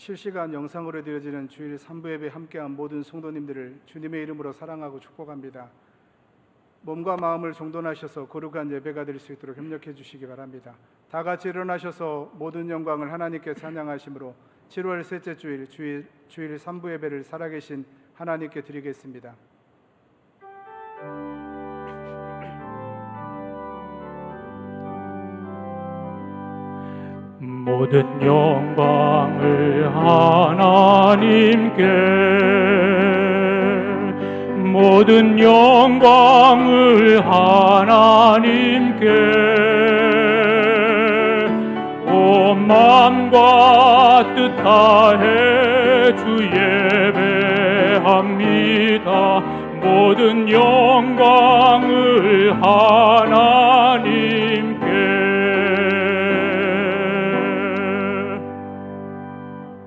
실시간 영상으로 드려지는 주일 3부 예배 함께한 모든 성도님들을 주님의 이름으로 사랑하고 축복합니다. 몸과 마음을 정돈하셔서 거룩한 예배가 될 수 있도록 협력해 주시기 바랍니다. 다 같이 일어나셔서 모든 영광을 하나님께 찬양하심으로 7월 셋째 주일 3부 예배를 살아계신 하나님께 드리겠습니다. 모든 영광을 하나님께, 모든 영광을 하나님께, 온 마음과 뜻 다해 주 예배합니다. 모든 영광을 하나님께.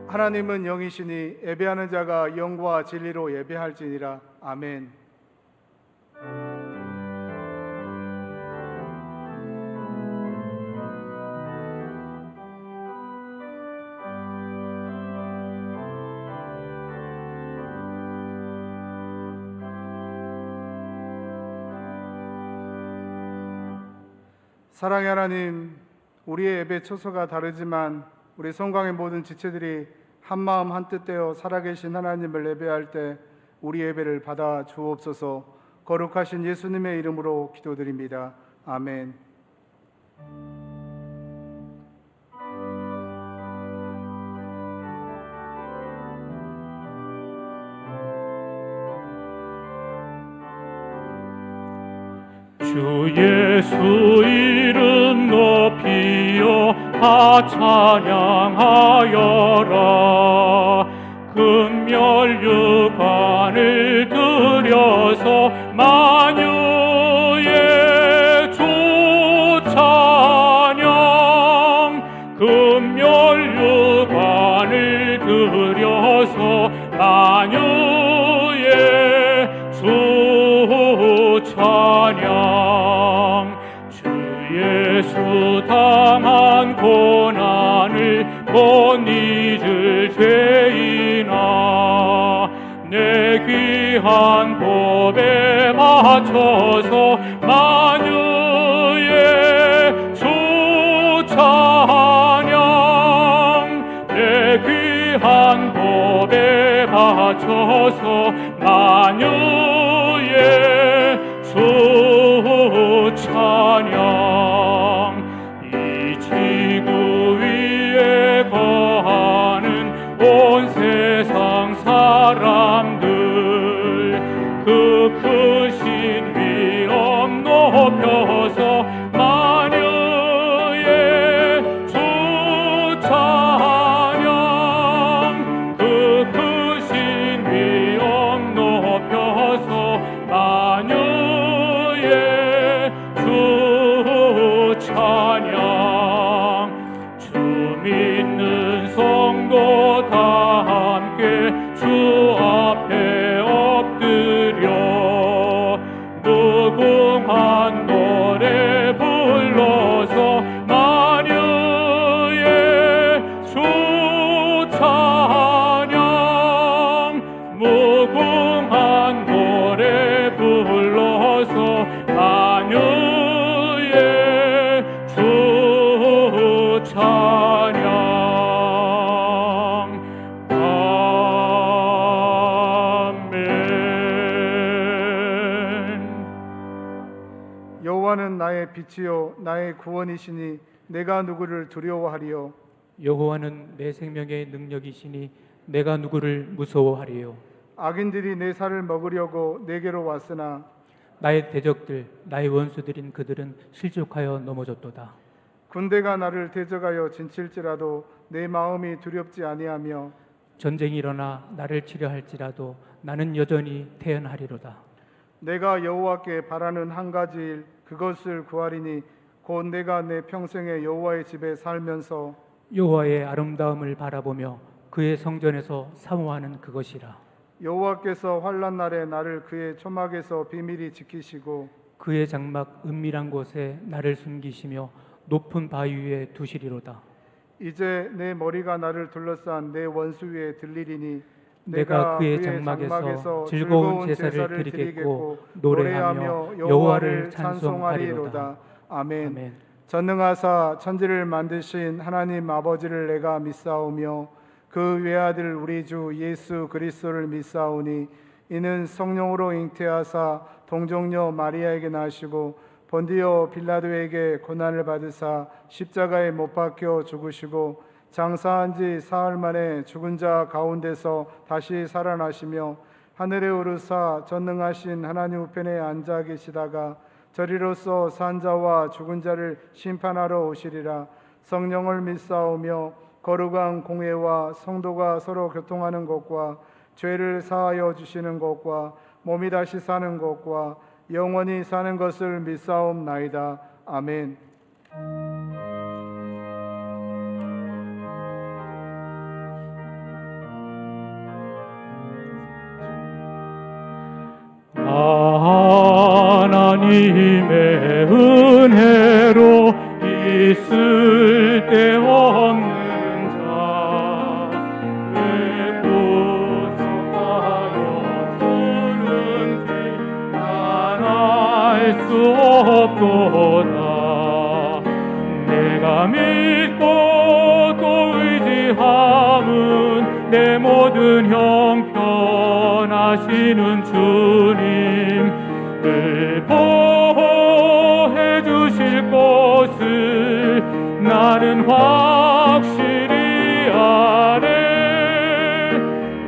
하나님은 영이시니 예배하는 자가 영과 진리로 예배할지니라. 아멘. 사랑의 하나님, 우리의 예배 처소가 다르지만 우리 성광의 모든 지체들이 한마음 한뜻되어 살아계신 하나님을 예배할 때 우리 예배를 받아 주옵소서. 거룩하신 예수님의 이름으로 기도드립니다. 아멘. 주 예수 이름 높이어 다 찬양하여라. 금멸유관을 들여서 만유의 주 찬양, 금멸유관을 들여서 만유의 주 찬양. 주 예수 당한 고난을 못 잊을 죄인아, 내 귀한 법에 맞춰서 만유의 주 찬양, 내 귀한 법에 맞춰서 만유의 주 찬양. 이 지구 위에 거하는 온 세상 사람들, 그 크신 위엄 높여서 만유의 주 찬양, 그 크신 위엄 높여서 만유의 주 찬양. 주 믿는 성도 다 함께 주 앞에 엎드려 무궁한 노래 불러서 만유의 주 찬양, 무궁한 노래 불러서 만유의 주 찬양. 여호와는 나의 빛이요 나의 구원이시니 내가 누구를 두려워하리요. 여호와는 내 생명의 능력이시니 내가 누구를 무서워하리요. 악인들이 내 살을 먹으려고 내게로 왔으나 나의 대적들, 나의 원수들인 그들은 실족하여 넘어졌도다. 군대가 나를 대적하여 진칠지라도 내 마음이 두렵지 아니하며 전쟁이 일어나 나를 치려 할지라도 나는 여전히 태연하리로다. 내가 여호와께 바라는 한 가지 일 그것을 구하리니 곧 내가 내 평생에 여호와의 집에 살면서 여호와의 아름다움을 바라보며 그의 성전에서 사모하는 그것이라. 여호와께서 환난 날에 나를 그의 초막에서 비밀히 지키시고 그의 장막 은밀한 곳에 나를 숨기시며 높은 바위 위에 두시리로다. 이제 내 머리가 나를 둘러싼 내 원수 위에 들리리니 내가 그의 장막에서 즐거운 제사를 드리겠고 노래하며 여호와를 찬송하리로다. 아멘. 아멘. 전능하사 천지를 만드신 하나님 아버지를 내가 믿사오며 그 외아들 우리 주 예수 그리스도를 믿사오니 이는 성령으로 잉태하사 동정녀 마리아에게 나시고 본디오 빌라도에게 고난을 받으사 십자가에 못 박혀 죽으시고 장사한 지 사흘 만에 죽은 자 가운데서 다시 살아나시며 하늘에 오르사 전능하신 하나님 우편에 앉아 계시다가 저리로서 산 자와 죽은 자를 심판하러 오시리라. 성령을 믿사오며 거룩한 공회와 성도가 서로 교통하는 것과 죄를 사하여 주시는 것과 몸이 다시 사는 것과 영원히 사는 것을 믿사옵나이다. 아멘. 하나님의 은혜로 있을 데 없는 자 왜 고속하여 주는지 난 알 수 없도다. 내가 믿고 또 의지함은 내 모든 형편하시는 주님 늘 보호해 주실 것을 나는 확실히 아네.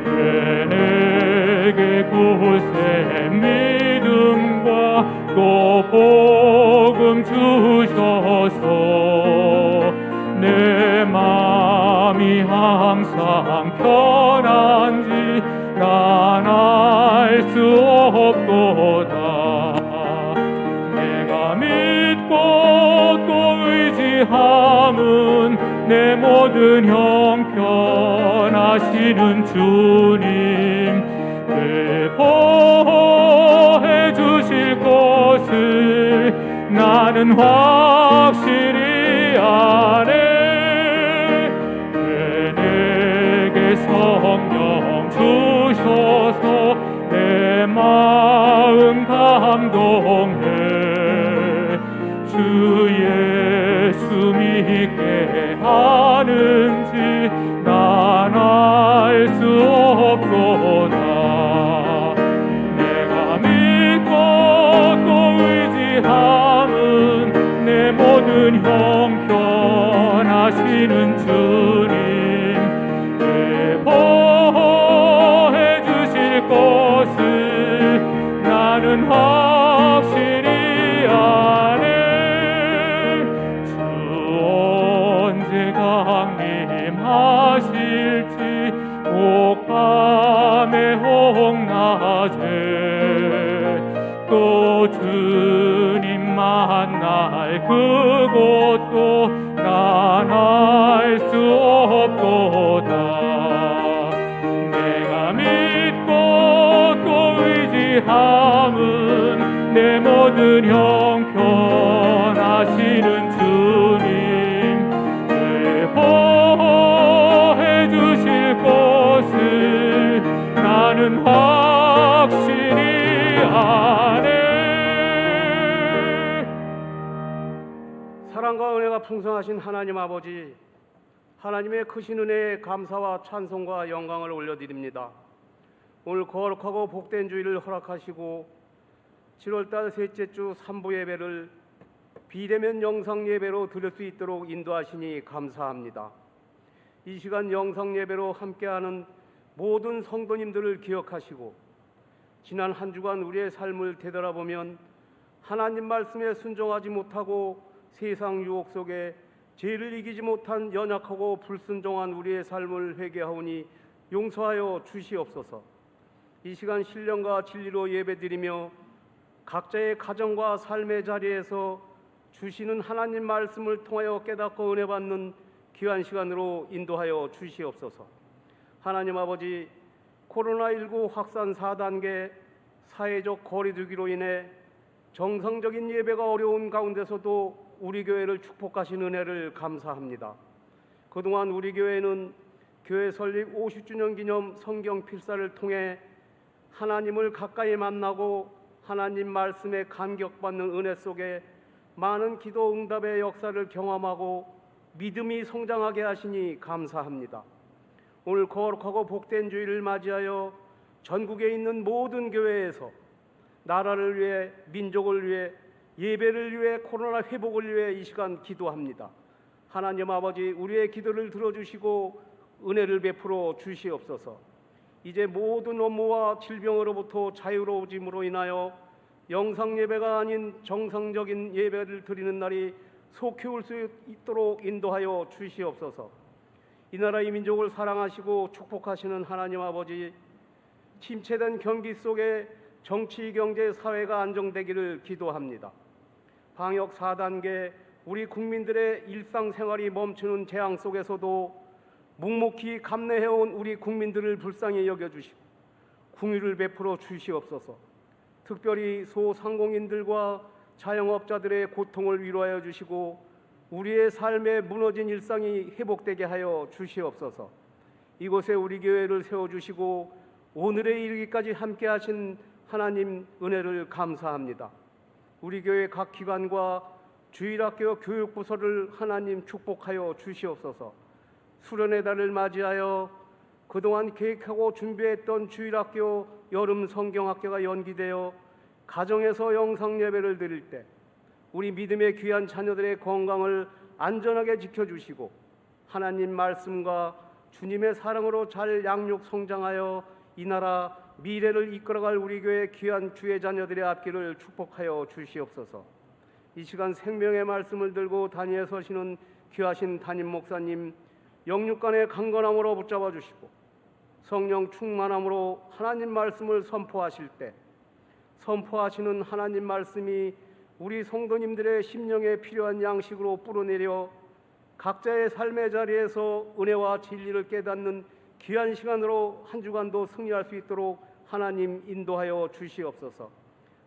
왜 내게 굳센 믿음과 또 복음 주셔서 내 마음이 항상 편한지 난 알 수 없도다. 내가 믿고 또 의지함은 내 모든 형편하시는 주님 늘 보호해 주실 것을 나는 확실히 아네. 왜 내게 성령 주셔서 내 마음 감동해 주 예수 믿게 하는지 난 알 수 없도다. 내가 믿고 또 의지함은 내 모든 형편하시는 주님 늘 보호해 주실 것을 나는 확실히 아네. 주 언제 강림하실지 옥밤의 홍낮에 또 주님 만날 그곳도 난 알 수 없도다. 내가 믿고 또 의지함은 내 모든 형편하시는 주님 늘 보호해 주실 것을 나는 확실히 아네. 사랑과 은혜가 풍성하신 하나님 아버지, 하나님의 크신 은혜에 감사와 찬송과 영광을 올려드립니다. 오늘 거룩하고 복된 주일을 허락하시고 7월달 셋째 주 3부 예배를 비대면 영상 예배로 드릴 수 있도록 인도하시니 감사합니다. 이 시간 영상 예배로 함께하는 모든 성도님들을 기억하시고 지난 한 주간 우리의 삶을 되돌아보면 하나님 말씀에 순종하지 못하고 세상 유혹 속에 죄를 이기지 못한 연약하고 불순종한 우리의 삶을 회개하오니 용서하여 주시옵소서. 이 시간 신령과 진리로 예배드리며 각자의 가정과 삶의 자리에서 주시는 하나님 말씀을 통하여 깨닫고 은혜 받는 귀한 시간으로 인도하여 주시옵소서. 하나님 아버지, 코로나19 확산 4단계 사회적 거리두기로 인해 정상적인 예배가 어려운 가운데서도 우리 교회를 축복하신 은혜를 감사합니다. 그동안 우리 교회는 교회 설립 50주년 기념 성경 필사를 통해 하나님을 가까이 만나고 하나님 말씀에 감격받는 은혜 속에 많은 기도 응답의 역사를 경험하고 믿음이 성장하게 하시니 감사합니다. 오늘 거룩하고 복된 주일을 맞이하여 전국에 있는 모든 교회에서 나라를 위해, 민족을 위해, 예배를 위해, 코로나 회복을 위해 이 시간 기도합니다. 하나님 아버지, 우리의 기도를 들어주시고 은혜를 베풀어 주시옵소서. 이제 모든 업무와 질병으로부터 자유로워짐으로 인하여 영상 예배가 아닌 정상적인 예배를 드리는 날이 속히 올 수 있도록 인도하여 주시옵소서. 이 나라의 민족을 사랑하시고 축복하시는 하나님 아버지, 침체된 경기 속에 정치, 경제, 사회가 안정되기를 기도합니다. 방역 4단계, 우리 국민들의 일상생활이 멈추는 재앙 속에서도 묵묵히 감내해온 우리 국민들을 불쌍히 여겨주시고 긍휼을 베풀어 주시옵소서. 특별히 소상공인들과 자영업자들의 고통을 위로하여 주시고 우리의 삶에 무너진 일상이 회복되게 하여 주시옵소서. 이곳에 우리 교회를 세워주시고 오늘에 이르기까지 함께하신 하나님 은혜를 감사합니다. 우리 교회 각 기관과 주일학교 교육부서를 하나님 축복하여 주시옵소서. 수련의 달을 맞이하여 그동안 계획하고 준비했던 주일학교 여름 성경학교가 연기되어 가정에서 영상 예배를 드릴 때 우리 믿음의 귀한 자녀들의 건강을 안전하게 지켜주시고 하나님 말씀과 주님의 사랑으로 잘 양육 성장하여 이 나라 미래를 이끌어갈 우리 교회 귀한 주의 자녀들의 앞길을 축복하여 주시옵소서. 이 시간 생명의 말씀을 들고 단위에 서시는 귀하신 담임 목사님, 영육간의 강건함으로 붙잡아 주시고 성령 충만함으로 하나님 말씀을 선포하실 때 선포하시는 하나님 말씀이 우리 성도님들의 심령에 필요한 양식으로 뿌러내려 각자의 삶의 자리에서 은혜와 진리를 깨닫는 귀한 시간으로 한 주간도 승리할 수 있도록 하나님 인도하여 주시옵소서.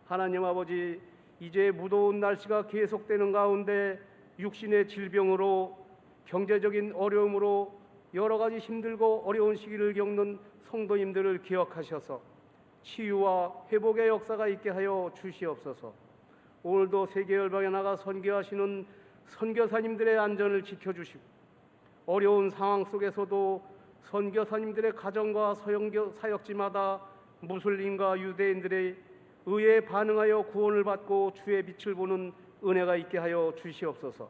하나님 아버지, 이제 무더운 날씨가 계속되는 가운데 육신의 질병으로 경제적인 어려움으로 여러 가지 힘들고 어려운 시기를 겪는 성도님들을 기억하셔서 치유와 회복의 역사가 있게 하여 주시옵소서. 오늘도 세계 열방에 나가 선교하시는 선교사님들의 안전을 지켜주시고 어려운 상황 속에서도 선교사님들의 가정과 사역지마다 무슬림과 유대인들의 의에 반응하여 구원을 받고 주의 빛을 보는 은혜가 있게 하여 주시옵소서.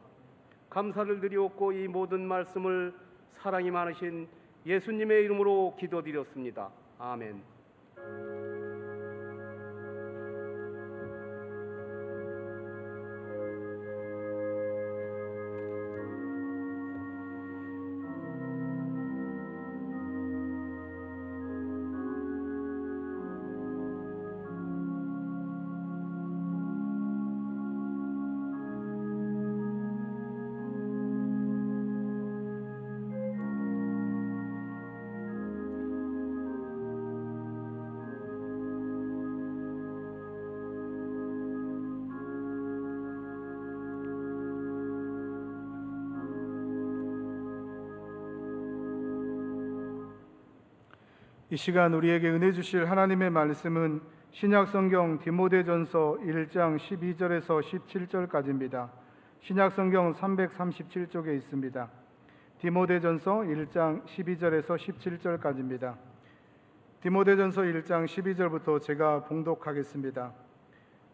감사를 드리옵고 이 모든 말씀을 사랑이 많으신 예수님의 이름으로 기도드렸습니다. 아멘. 이 시간 우리에게 은혜 주실 하나님의 말씀은 신약성경 디모데전서 1장 12절에서 17절까지입니다. 신약성경 337쪽에 있습니다. 디모데전서 1장 12절에서 17절까지입니다. 디모데전서 1장 12절부터 제가 봉독하겠습니다.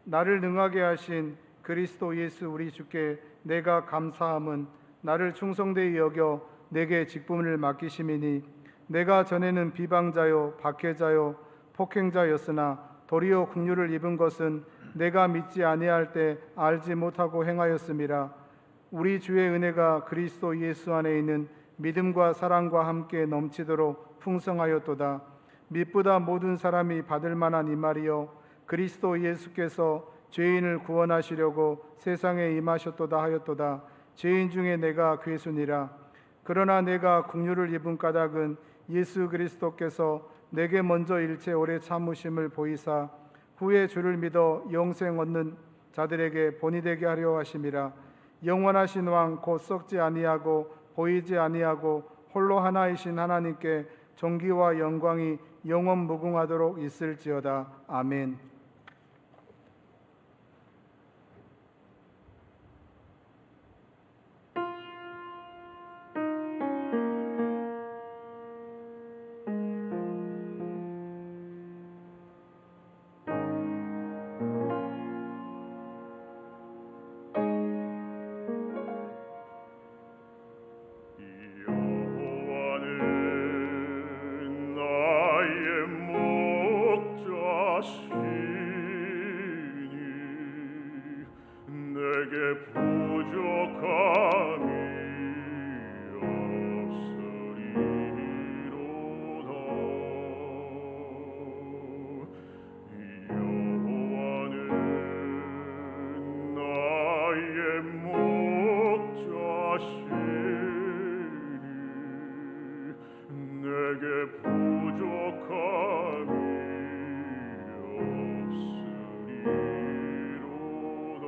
나를 능하게 하신 그리스도 예수 우리 주께 내가 감사함은 나를 충성되이 여겨 내게 직분을 맡기심이니 내가 전에는 비방자요 박해자요 폭행자였으나 도리어 긍휼을 입은 것은 내가 믿지 아니할 때 알지 못하고 행하였음이라. 우리 주의 은혜가 그리스도 예수 안에 있는 믿음과 사랑과 함께 넘치도록 풍성하였도다. mit보다 모든 사람이 받을 만한 이 말이요 그리스도 예수께서 죄인을 구원하시려고 세상에 임하셨도다 하였도다. 죄인 중에 내가 괴순이라. 그러나 내가 긍휼을 입은 까닭은 예수 그리스도께서 내게 먼저 일체 오래 참으심을 보이사 후에 주를 믿어 영생 얻는 자들에게 본이 되게 하려 하심이라. 영원하신 왕 곧 썩지 아니하고 보이지 아니하고 홀로 하나이신 하나님께 존귀와 영광이 영원 무궁하도록 있을지어다. 아멘. 여호와는 나의 목자시니 내게 부족함이 없으리로다. 여호와는 나의 목자시니 내게 부족함이 없으리로다.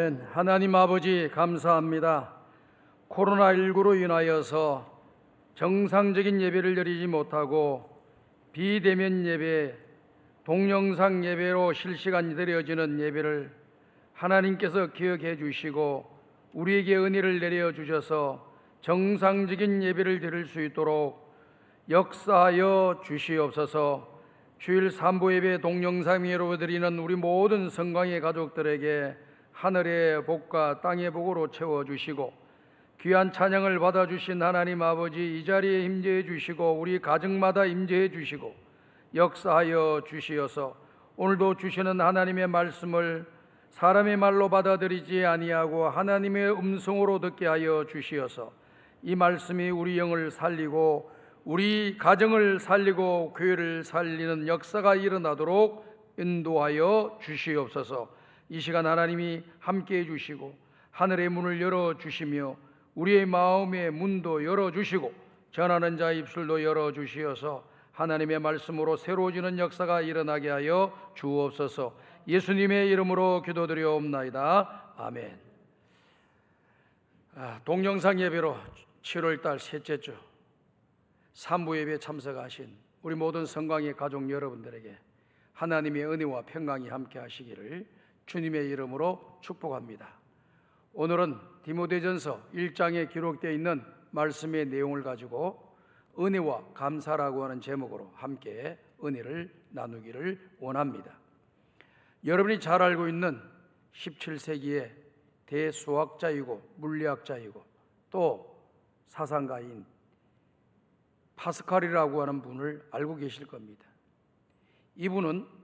아멘. 하나님 아버지 감사합니다. 코로나19로 인하여서 정상적인 예배를 드리지 못하고 비대면 예배, 동영상 예배로 실시간 드려지는 예배를 하나님께서 기억해 주시고 우리에게 은혜를 내려 주셔서 정상적인 예배를 드릴 수 있도록 역사하여 주시옵소서. 주일 3부 예배 동영상으로 드리는 우리 모든 성광의 가족들에게 하늘의 복과 땅의 복으로 채워주시고 귀한 찬양을 받아주신 하나님 아버지 이 자리에 임재해 주시고 우리 가정마다 임재해 주시고 역사하여 주시어서 오늘도 주시는 하나님의 말씀을 사람의 말로 받아들이지 아니하고 하나님의 음성으로 듣게 하여 주시어서 이 말씀이 우리 영을 살리고 우리 가정을 살리고 교회를 살리는 역사가 일어나도록 인도하여 주시옵소서. 이 시간 하나님이 함께해 주시고 하늘의 문을 열어주시며 우리의 마음의 문도 열어주시고 전하는 자의 입술도 열어주시어서 하나님의 말씀으로 새로워지는 역사가 일어나게 하여 주옵소서. 예수님의 이름으로 기도드리옵나이다. 아멘. 동영상 예배로 7월달 셋째 주 3부 예배에 참석하신 우리 모든 성광의 가족 여러분들에게 하나님의 은혜와 평강이 함께 하시기를 주님의 이름으로 축복합니다. 오늘은 디모데전서 1장에 기록되어 있는 말씀의 내용을 가지고 은혜와 감사라고 하는 제목으로 함께 은혜를 나누기를 원합니다. 여러분이 잘 알고 있는 17세기의 대수학자이고 물리학자이고 또 사상가인 파스칼이라고 하는 분을 알고 계실 겁니다. 이분은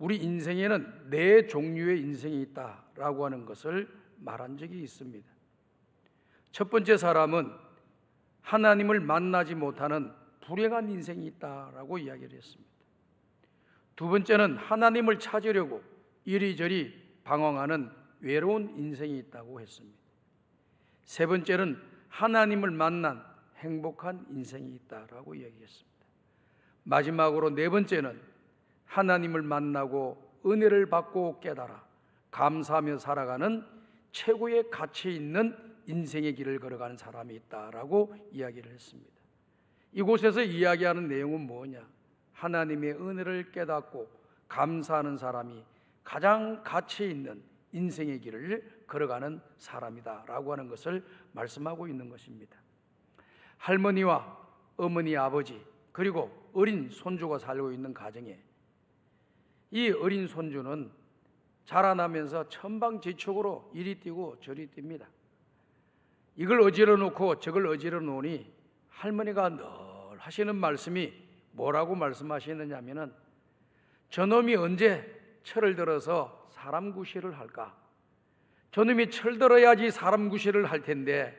우리 인생에는 네 종류의 인생이 있다라고 하는 것을 말한 적이 있습니다. 첫 번째 사람은 하나님을 만나지 못하는 불행한 인생이 있다라고 이야기를 했습니다. 두 번째는 하나님을 찾으려고 이리저리 방황하는 외로운 인생이 있다고 했습니다. 세 번째는 하나님을 만난 행복한 인생이 있다라고 이야기했습니다. 마지막으로 네 번째는 하나님을 만나고 은혜를 받고 깨달아 감사하며 살아가는 최고의 가치 있는 인생의 길을 걸어가는 사람이 있다라고 이야기를 했습니다. 이곳에서 이야기하는 내용은 뭐냐? 하나님의 은혜를 깨닫고 감사하는 사람이 가장 가치 있는 인생의 길을 걸어가는 사람이다라고 하는 것을 말씀하고 있는 것입니다. 할머니와 어머니, 아버지 그리고 어린 손주가 살고 있는 가정에 이 어린 손주는 자라나면서 천방지축으로 이리 뛰고 저리 뜁니다. 이걸 어지러 놓고 저걸 어지러 놓으니 할머니가 늘 하시는 말씀이 뭐라고 말씀하시느냐 하면은 저놈이 언제 철을 들어서 사람 구실을 할까? 저놈이 철 들어야지 사람 구실을 할 텐데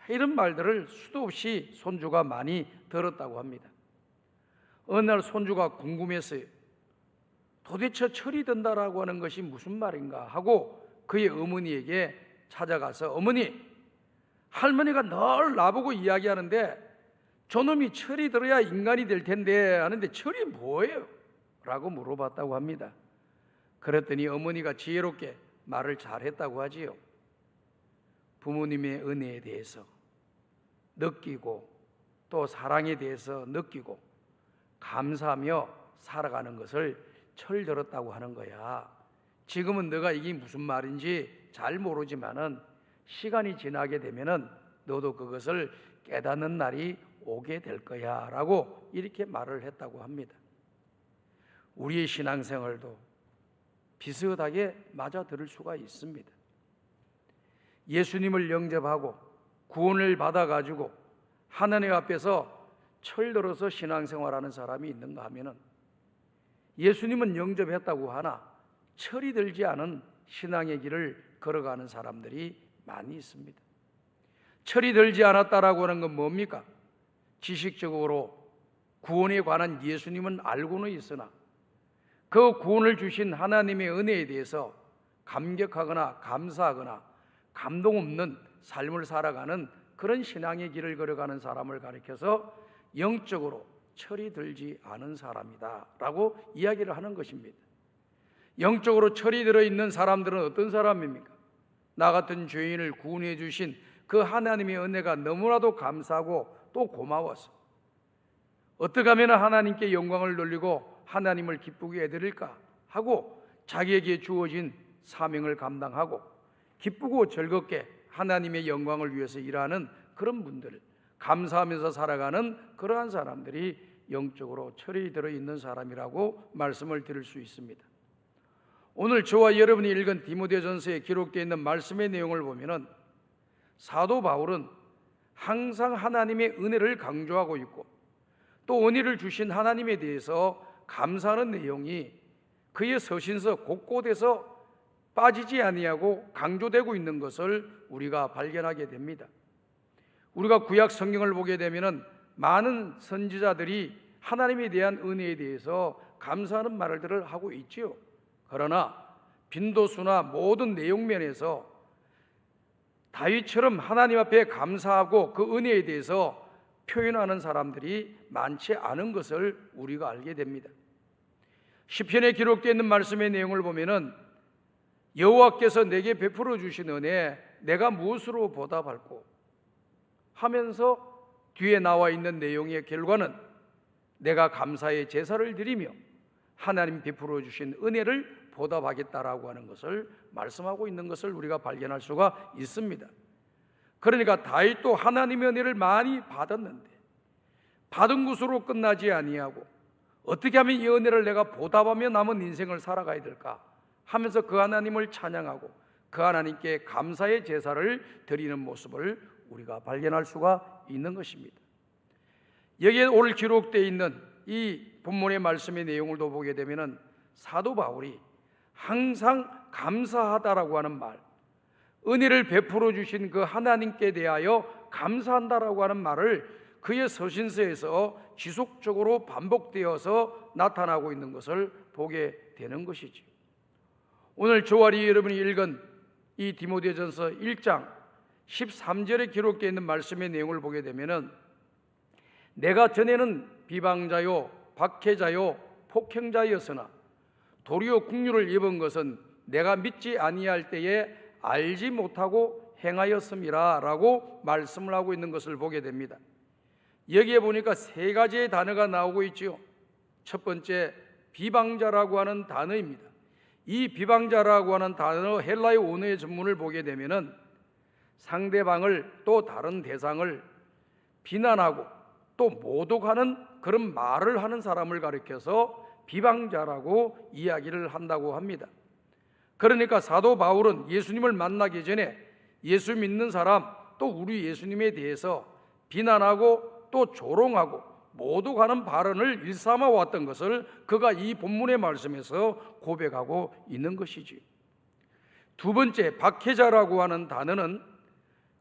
이런 말들을 수도 없이 손주가 많이 들었다고 합니다. 어느 날 손주가 궁금했어요. 도대체 철이 든다라고 하는 것이 무슨 말인가 하고 그의 어머니에게 찾아가서 어머니, 할머니가 늘 나보고 이야기하는데 저놈이 철이 들어야 인간이 될 텐데 하는데 철이 뭐예요? 라고 물어봤다고 합니다. 그랬더니 어머니가 지혜롭게 말을 잘했다고 하지요. 부모님의 은혜에 대해서 느끼고 또 사랑에 대해서 느끼고 감사하며 살아가는 것을 철들었다고 하는 거야. 지금은 너가 이게 무슨 말인지 잘 모르지만은 시간이 지나게 되면은 너도 그것을 깨닫는 날이 오게 될 거야 라고 이렇게 말을 했다고 합니다. 우리의 신앙생활도 비슷하게 맞아 들을 수가 있습니다. 예수님을 영접하고 구원을 받아가지고 하나님 앞에서 철들어서 신앙생활하는 사람이 있는가 하면은 예수님은 영접했다고 하나 철이 들지 않은 신앙의 길을 걸어가는 사람들이 많이 있습니다. 철이 들지 않았다라고 하는 건 뭡니까? 지식적으로 구원에 관한 예수님은 알고는 있으나 그 구원을 주신 하나님의 은혜에 대해서 감격하거나 감사하거나 감동 없는 삶을 살아가는 그런 신앙의 길을 걸어가는 사람을 가리켜서 영적으로 철이 들지 않은 사람이다 라고 이야기를 하는 것입니다. 영적으로 철이 들어있는 사람들은 어떤 사람입니까? 나 같은 죄인을 구원해 주신 그 하나님의 은혜가 너무나도 감사하고 또 고마워서 어떻게 하면 하나님께 영광을 돌리고 하나님을 기쁘게 해드릴까 하고 자기에게 주어진 사명을 감당하고 기쁘고 즐겁게 하나님의 영광을 위해서 일하는 그런 분들, 감사하면서 살아가는 그러한 사람들이 영적으로 철이 들어있는 사람이라고 말씀을 드릴 수 있습니다. 오늘 저와 여러분이 읽은 디모데전서에 기록되어 있는 말씀의 내용을 보면은 사도 바울은 항상 하나님의 은혜를 강조하고 있고 또 은혜를 주신 하나님에 대해서 감사하는 내용이 그의 서신서 곳곳에서 빠지지 아니하고 강조되고 있는 것을 우리가 발견하게 됩니다. 우리가 구약 성경을 보게 되면은 많은 선지자들이 하나님에 대한 은혜에 대해서 감사하는 말들을 하고 있지요. 그러나 빈도수나 모든 내용면에서 다윗처럼 하나님 앞에 감사하고 그 은혜에 대해서 표현하는 사람들이 많지 않은 것을 우리가 알게 됩니다. 시편에 기록되어 있는 말씀의 내용을 보면은 여호와께서 내게 베풀어 주신 은혜 내가 무엇으로 보답할꼬 하면서 뒤에 나와 있는 내용의 결과는 내가 감사의 제사를 드리며 하나님 베풀어 주신 은혜를 보답하겠다라고 하는 것을 말씀하고 있는 것을 우리가 발견할 수가 있습니다. 그러니까 다윗도 하나님의 은혜를 많이 받았는데 받은 것으로 끝나지 아니하고 어떻게 하면 이 은혜를 내가 보답하며 남은 인생을 살아가야 될까 하면서 그 하나님을 찬양하고 그 하나님께 감사의 제사를 드리는 모습을 우리가 발견할 수가 있는 것입니다. 여기에 오늘 기록되어 있는 이 본문의 말씀의 내용을 더 보게 되면은 사도 바울이 항상 감사하다라고 하는 말, 은혜를 베풀어 주신 그 하나님께 대하여 감사한다라고 하는 말을 그의 서신서에서 지속적으로 반복되어서 나타나고 있는 것을 보게 되는 것이지. 오늘 저와 여러분이 읽은 이 디모데전서 1장 13절에 기록되어 있는 말씀의 내용을 보게 되면은 내가 전에는 비방자요 박해자요 폭행자였으나 도리어 국류를 입은 것은 내가 믿지 아니할 때에 알지 못하고 행하였음이라 라고 말씀을 하고 있는 것을 보게 됩니다. 여기에 보니까 세 가지의 단어가 나오고 있지요. 첫 번째 비방자라고 하는 단어입니다. 이 비방자라고 하는 단어 헬라의 원어의 전문을 보게 되면은 상대방을 또 다른 대상을 비난하고 또 모독하는 그런 말을 하는 사람을 가리켜서 비방자라고 이야기를 한다고 합니다. 그러니까 사도 바울은 예수님을 만나기 전에 예수 믿는 사람 또 우리 예수님에 대해서 비난하고 또 조롱하고 모독하는 발언을 일삼아 왔던 것을 그가 이 본문의 말씀에서 고백하고 있는 것이지. 두 번째 박해자라고 하는 단어는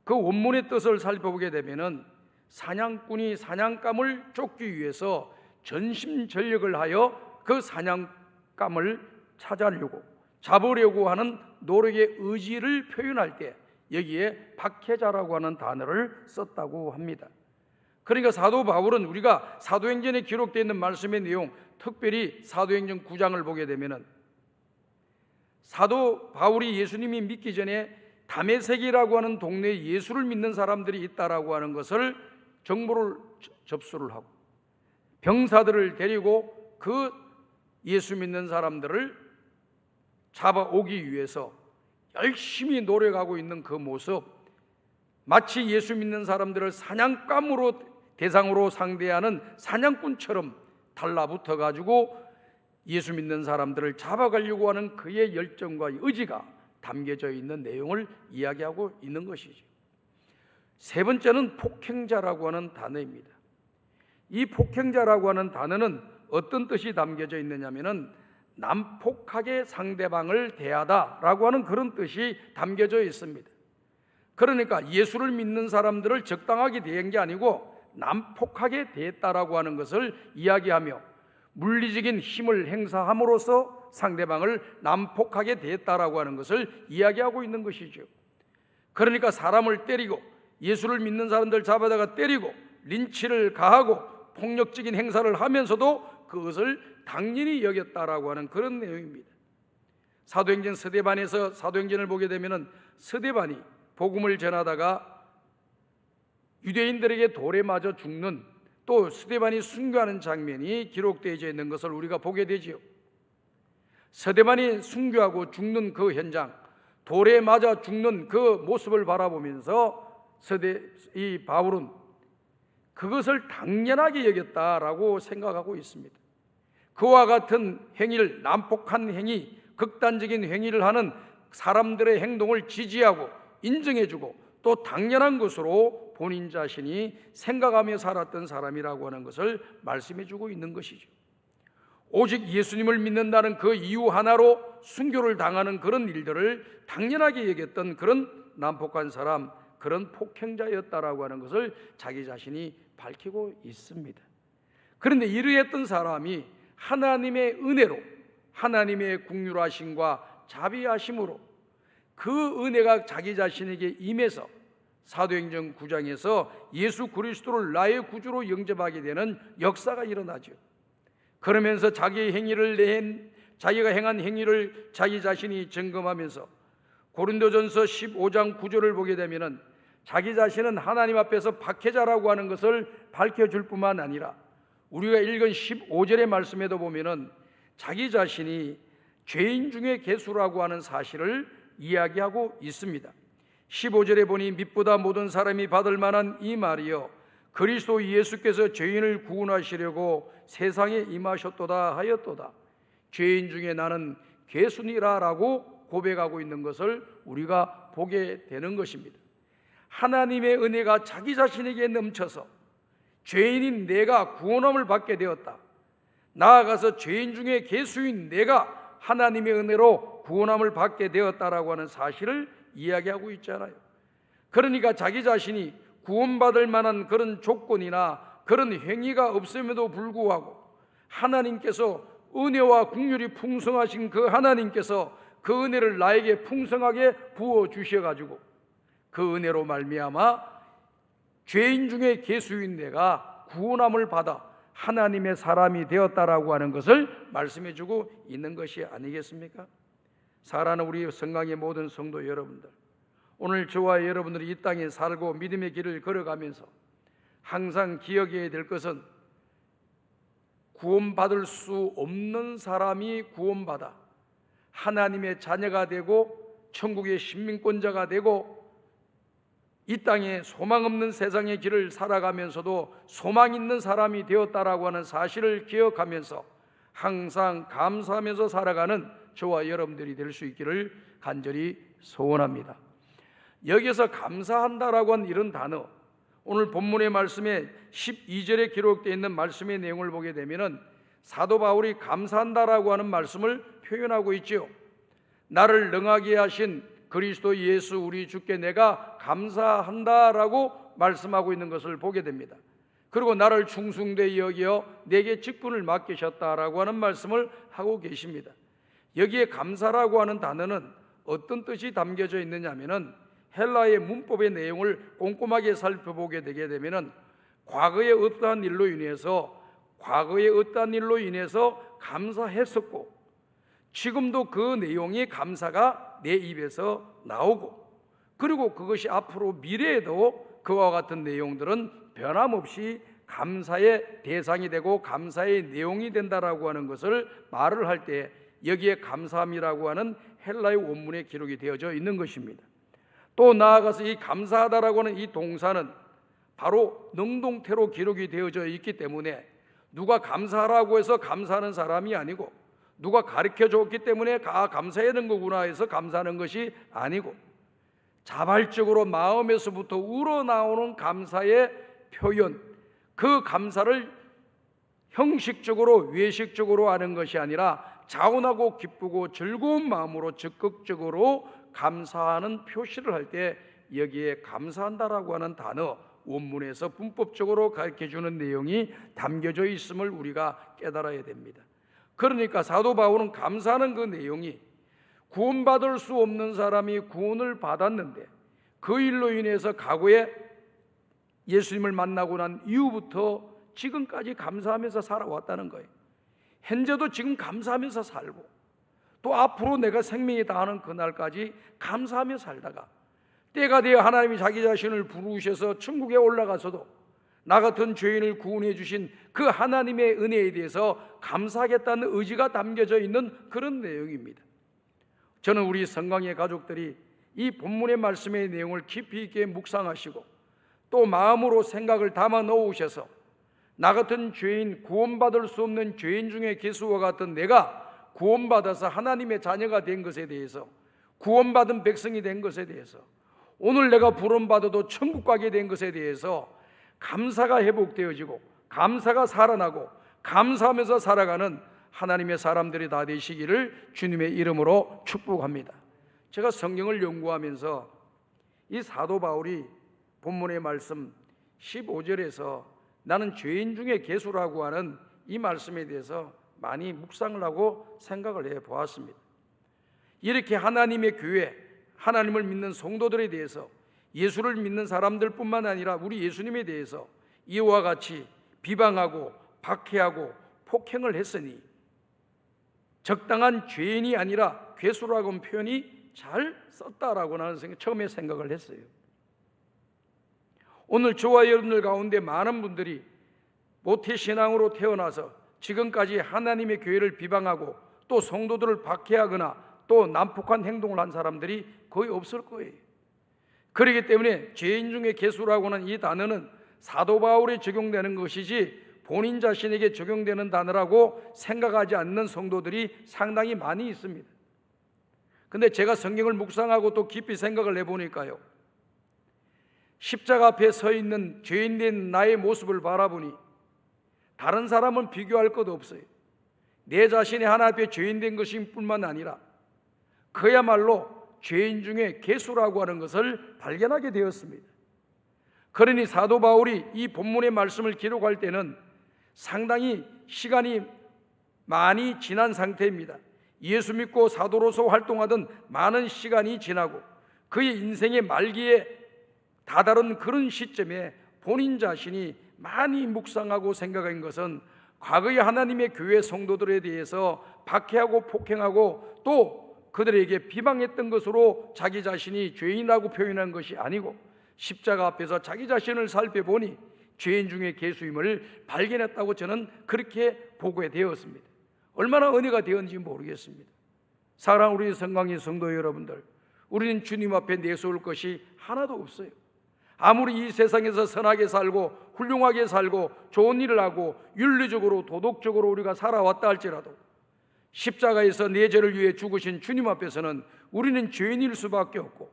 그 원문의 뜻을 살펴보게 되면은 사냥꾼이 사냥감을 쫓기 위해서 전심전력을 하여 그 사냥감을 찾아내려고 잡으려고 하는 노력의 의지를 표현할 때 여기에 박해자라고 하는 단어를 썼다고 합니다. 그러니까 사도 바울은 우리가 사도행전에 기록되어 있는 말씀의 내용, 특별히 사도행전 9장을 보게 되면은 사도 바울이 예수님이 믿기 전에 다메섹이라고 하는 동네에 예수를 믿는 사람들이 있다라고 하는 것을 정보를 접수를 하고 병사들을 데리고 그 예수 믿는 사람들을 잡아오기 위해서 열심히 노력하고 있는 그 모습, 마치 예수 믿는 사람들을 사냥감으로 대상으로 상대하는 사냥꾼처럼 달라붙어 가지고 예수 믿는 사람들을 잡아가려고 하는 그의 열정과 의지가 담겨져 있는 내용을 이야기하고 있는 것이죠. 세 번째는 폭행자라고 하는 단어입니다. 이 폭행자라고 하는 단어는 어떤 뜻이 담겨져 있느냐면은 난폭하게 상대방을 대하다라고 하는 그런 뜻이 담겨져 있습니다. 그러니까 예수를 믿는 사람들을 적당하게 대한 게 아니고 난폭하게 대했다라고 하는 것을 이야기하며 물리적인 힘을 행사함으로써 상대방을 난폭하게 대했다라고 하는 것을 이야기하고 있는 것이죠. 그러니까 사람을 때리고 예수를 믿는 사람들 잡아다가 때리고 린치를 가하고 폭력적인 행사를 하면서도 그것을 당연히 여겼다라고 하는 그런 내용입니다. 사도행전 스데반에서 사도행전을 보게 되면은 스데반이 복음을 전하다가 유대인들에게 돌에 맞아 죽는, 또 스데반이 순교하는 장면이 기록되어 있는 것을 우리가 보게 되지요. 스데반이 순교하고 죽는 그 현장, 돌에 맞아 죽는 그 모습을 바라보면서 이 바울은 그것을 당연하게 여겼다라고 생각하고 있습니다. 그와 같은 행위를, 난폭한 행위, 극단적인 행위를 하는 사람들의 행동을 지지하고 인정해주고 또 당연한 것으로 본인 자신이 생각하며 살았던 사람이라고 하는 것을 말씀해주고 있는 것이죠. 오직 예수님을 믿는다는 그 이유 하나로 순교를 당하는 그런 일들을 당연하게 여겼던 그런 난폭한 사람, 그런 폭행자였다라고 하는 것을 자기 자신이 밝히고 있습니다. 그런데 이러했던 사람이 하나님의 은혜로, 하나님의 긍휼하심과 자비하심으로 그 은혜가 자기 자신에게 임해서 사도행전 9장에서 예수 그리스도를 나의 구주로 영접하게 되는 역사가 일어나죠. 그러면서 자기가 행한 행위를 자기 자신이 점검하면서 고린도전서 15장 9절을 보게 되면은 자기 자신은 하나님 앞에서 박해자라고 하는 것을 밝혀줄 뿐만 아니라 우리가 읽은 15절의 말씀에도 보면은 자기 자신이 죄인 중에 괴수라고 하는 사실을 이야기하고 있습니다. 15절에 보니 mit보다 모든 사람이 받을 만한 이 말이여 그리스도 예수께서 죄인을 구원하시려고 세상에 임하셨도다 하였도다. 죄인 중에 나는 괴수니라라고 고백하고 있는 것을 우리가 보게 되는 것입니다. 하나님의 은혜가 자기 자신에게 넘쳐서 죄인인 내가 구원함을 받게 되었다. 나아가서 죄인 중에 괴수인 내가 하나님의 은혜로 구원함을 받게 되었다라고 하는 사실을 이야기하고 있잖아요. 그러니까 자기 자신이 구원받을 만한 그런 조건이나 그런 행위가 없음에도 불구하고 하나님께서 은혜와 긍휼이 풍성하신 그 하나님께서 그 은혜를 나에게 풍성하게 부어 주셔가지고 그 은혜로 말미암아 죄인 중에 괴수인 내가 구원함을 받아 하나님의 사람이 되었다라고 하는 것을 말씀해주고 있는 것이 아니겠습니까? 사랑하는 우리 성강의 모든 성도 여러분들, 오늘 저와 여러분들이 이 땅에 살고 믿음의 길을 걸어가면서 항상 기억해야 될 것은 구원받을 수 없는 사람이 구원받아 하나님의 자녀가 되고 천국의 신민권자가 되고 이 땅에 소망 없는 세상의 길을 살아가면서도 소망 있는 사람이 되었다라고 하는 사실을 기억하면서 항상 감사하면서 살아가는 저와 여러분들이 될 수 있기를 간절히 소원합니다. 여기서 감사한다라고 하는 이런 단어, 오늘 본문의 말씀에 12절에 기록되어 있는 말씀의 내용을 보게 되면은 사도 바울이 감사한다라고 하는 말씀을 표현하고 있죠. 나를 능하게 하신 그리스도 예수 우리 주께 내가 감사한다라고 말씀하고 있는 것을 보게 됩니다. 그리고 나를 충성되이 여겨 내게 직분을 맡기셨다라고 하는 말씀을 하고 계십니다. 여기에 감사라고 하는 단어는 어떤 뜻이 담겨져 있느냐면은 헬라의 문법의 내용을 꼼꼼하게 살펴보게 되게 되면은 과거의 어떠한 일로 인해서 감사했었고 지금도 그 내용이 감사가 내 입에서 나오고 그리고 그것이 앞으로 미래에도 그와 같은 내용들은 변함없이 감사의 대상이 되고 감사의 내용이 된다라고 하는 것을 말을 할 때 여기에 감사함이라고 하는 헬라의 원문에 기록이 되어져 있는 것입니다. 또 나아가서 이 감사하다라고 하는 이 동사는 바로 능동태로 기록이 되어져 있기 때문에 누가 감사하라고 해서 감사하는 사람이 아니고 누가 가르쳐 줬기 때문에 감사해야 하는 거구나 해서 감사하는 것이 아니고 자발적으로 마음에서부터 우러나오는 감사의 표현, 그 감사를 형식적으로 외식적으로 하는 것이 아니라 자원하고 기쁘고 즐거운 마음으로 적극적으로 감사하는 표시를 할 때 여기에 감사한다라고 하는 단어 원문에서 문법적으로 가르쳐주는 내용이 담겨져 있음을 우리가 깨달아야 됩니다. 그러니까 사도 바울은 감사하는 그 내용이 구원받을 수 없는 사람이 구원을 받았는데 그 일로 인해서 과거에 예수님을 만나고 난 이후부터 지금까지 감사하면서 살아왔다는 거예요. 현재도 지금 감사하면서 살고 또 앞으로 내가 생명이 다하는 그날까지 감사하며 살다가 때가 되어 하나님이 자기 자신을 부르셔서 천국에 올라가서도 나 같은 죄인을 구원해 주신 그 하나님의 은혜에 대해서 감사하겠다는 의지가 담겨져 있는 그런 내용입니다. 저는 우리 성광의 가족들이 이 본문의 말씀의 내용을 깊이 있게 묵상하시고 또 마음으로 생각을 담아 놓으셔서 나 같은 죄인, 구원받을 수 없는 죄인 중에 개수와 같은 내가 구원받아서 하나님의 자녀가 된 것에 대해서, 구원받은 백성이 된 것에 대해서, 오늘 내가 부름받아도 천국 가게 된 것에 대해서 감사가 회복되어지고 감사가 살아나고 감사하면서 살아가는 하나님의 사람들이 다 되시기를 주님의 이름으로 축복합니다. 제가 성경을 연구하면서 이 사도 바울이 본문의 말씀 15절에서 나는 죄인 중에 개수라고 하는 이 말씀에 대해서 많이 묵상을 하고 생각을 해 보았습니다. 이렇게 하나님의 교회, 하나님을 믿는 성도들에 대해서, 예수를 믿는 사람들뿐만 아니라 우리 예수님에 대해서 이와 같이 비방하고 박해하고 폭행을 했으니 적당한 죄인이 아니라 괴수라고 하는 표현이 잘 썼다라고 나는 처음에 생각을 했어요. 오늘 저와 여러분들 가운데 많은 분들이 모태신앙으로 태어나서 지금까지 하나님의 교회를 비방하고 또 성도들을 박해하거나 또 난폭한 행동을 한 사람들이 거의 없을 거예요. 그렇기 때문에 죄인 중에 개수라고 하는 이 단어는 사도 바울에 적용되는 것이지 본인 자신에게 적용되는 단어라고 생각하지 않는 성도들이 상당히 많이 있습니다. 근데 제가 성경을 묵상하고 또 깊이 생각을 해보니까요, 십자가 앞에 서 있는 죄인된 나의 모습을 바라보니 다른 사람은 비교할 것 없어요. 내 자신이 하나님 앞에 죄인된 것일 뿐만 아니라 그야말로 죄인 중에 개수라고 하는 것을 발견하게 되었습니다. 그러니 사도 바울이 이 본문의 말씀을 기록할 때는 상당히 시간이 많이 지난 상태입니다. 예수 믿고 사도로서 활동하던 많은 시간이 지나고 그의 인생의 말기에 다다른 그런 시점에 본인 자신이 많이 묵상하고 생각한 것은 과거의 하나님의 교회 성도들에 대해서 박해하고 폭행하고 또 그들에게 비방했던 것으로 자기 자신이 죄인이라고 표현한 것이 아니고 십자가 앞에서 자기 자신을 살펴보니 죄인 중에 개수임을 발견했다고 저는 그렇게 보게 되었습니다. 얼마나 은혜가 되었는지 모르겠습니다. 사랑하는 우리 성광의 성도 여러분들, 우리는 주님 앞에 내세울 것이 하나도 없어요. 아무리 이 세상에서 선하게 살고 훌륭하게 살고 좋은 일을 하고 윤리적으로 도덕적으로 우리가 살아왔다 할지라도 십자가에서 내 죄를 위해 죽으신 주님 앞에서는 우리는 죄인일 수밖에 없고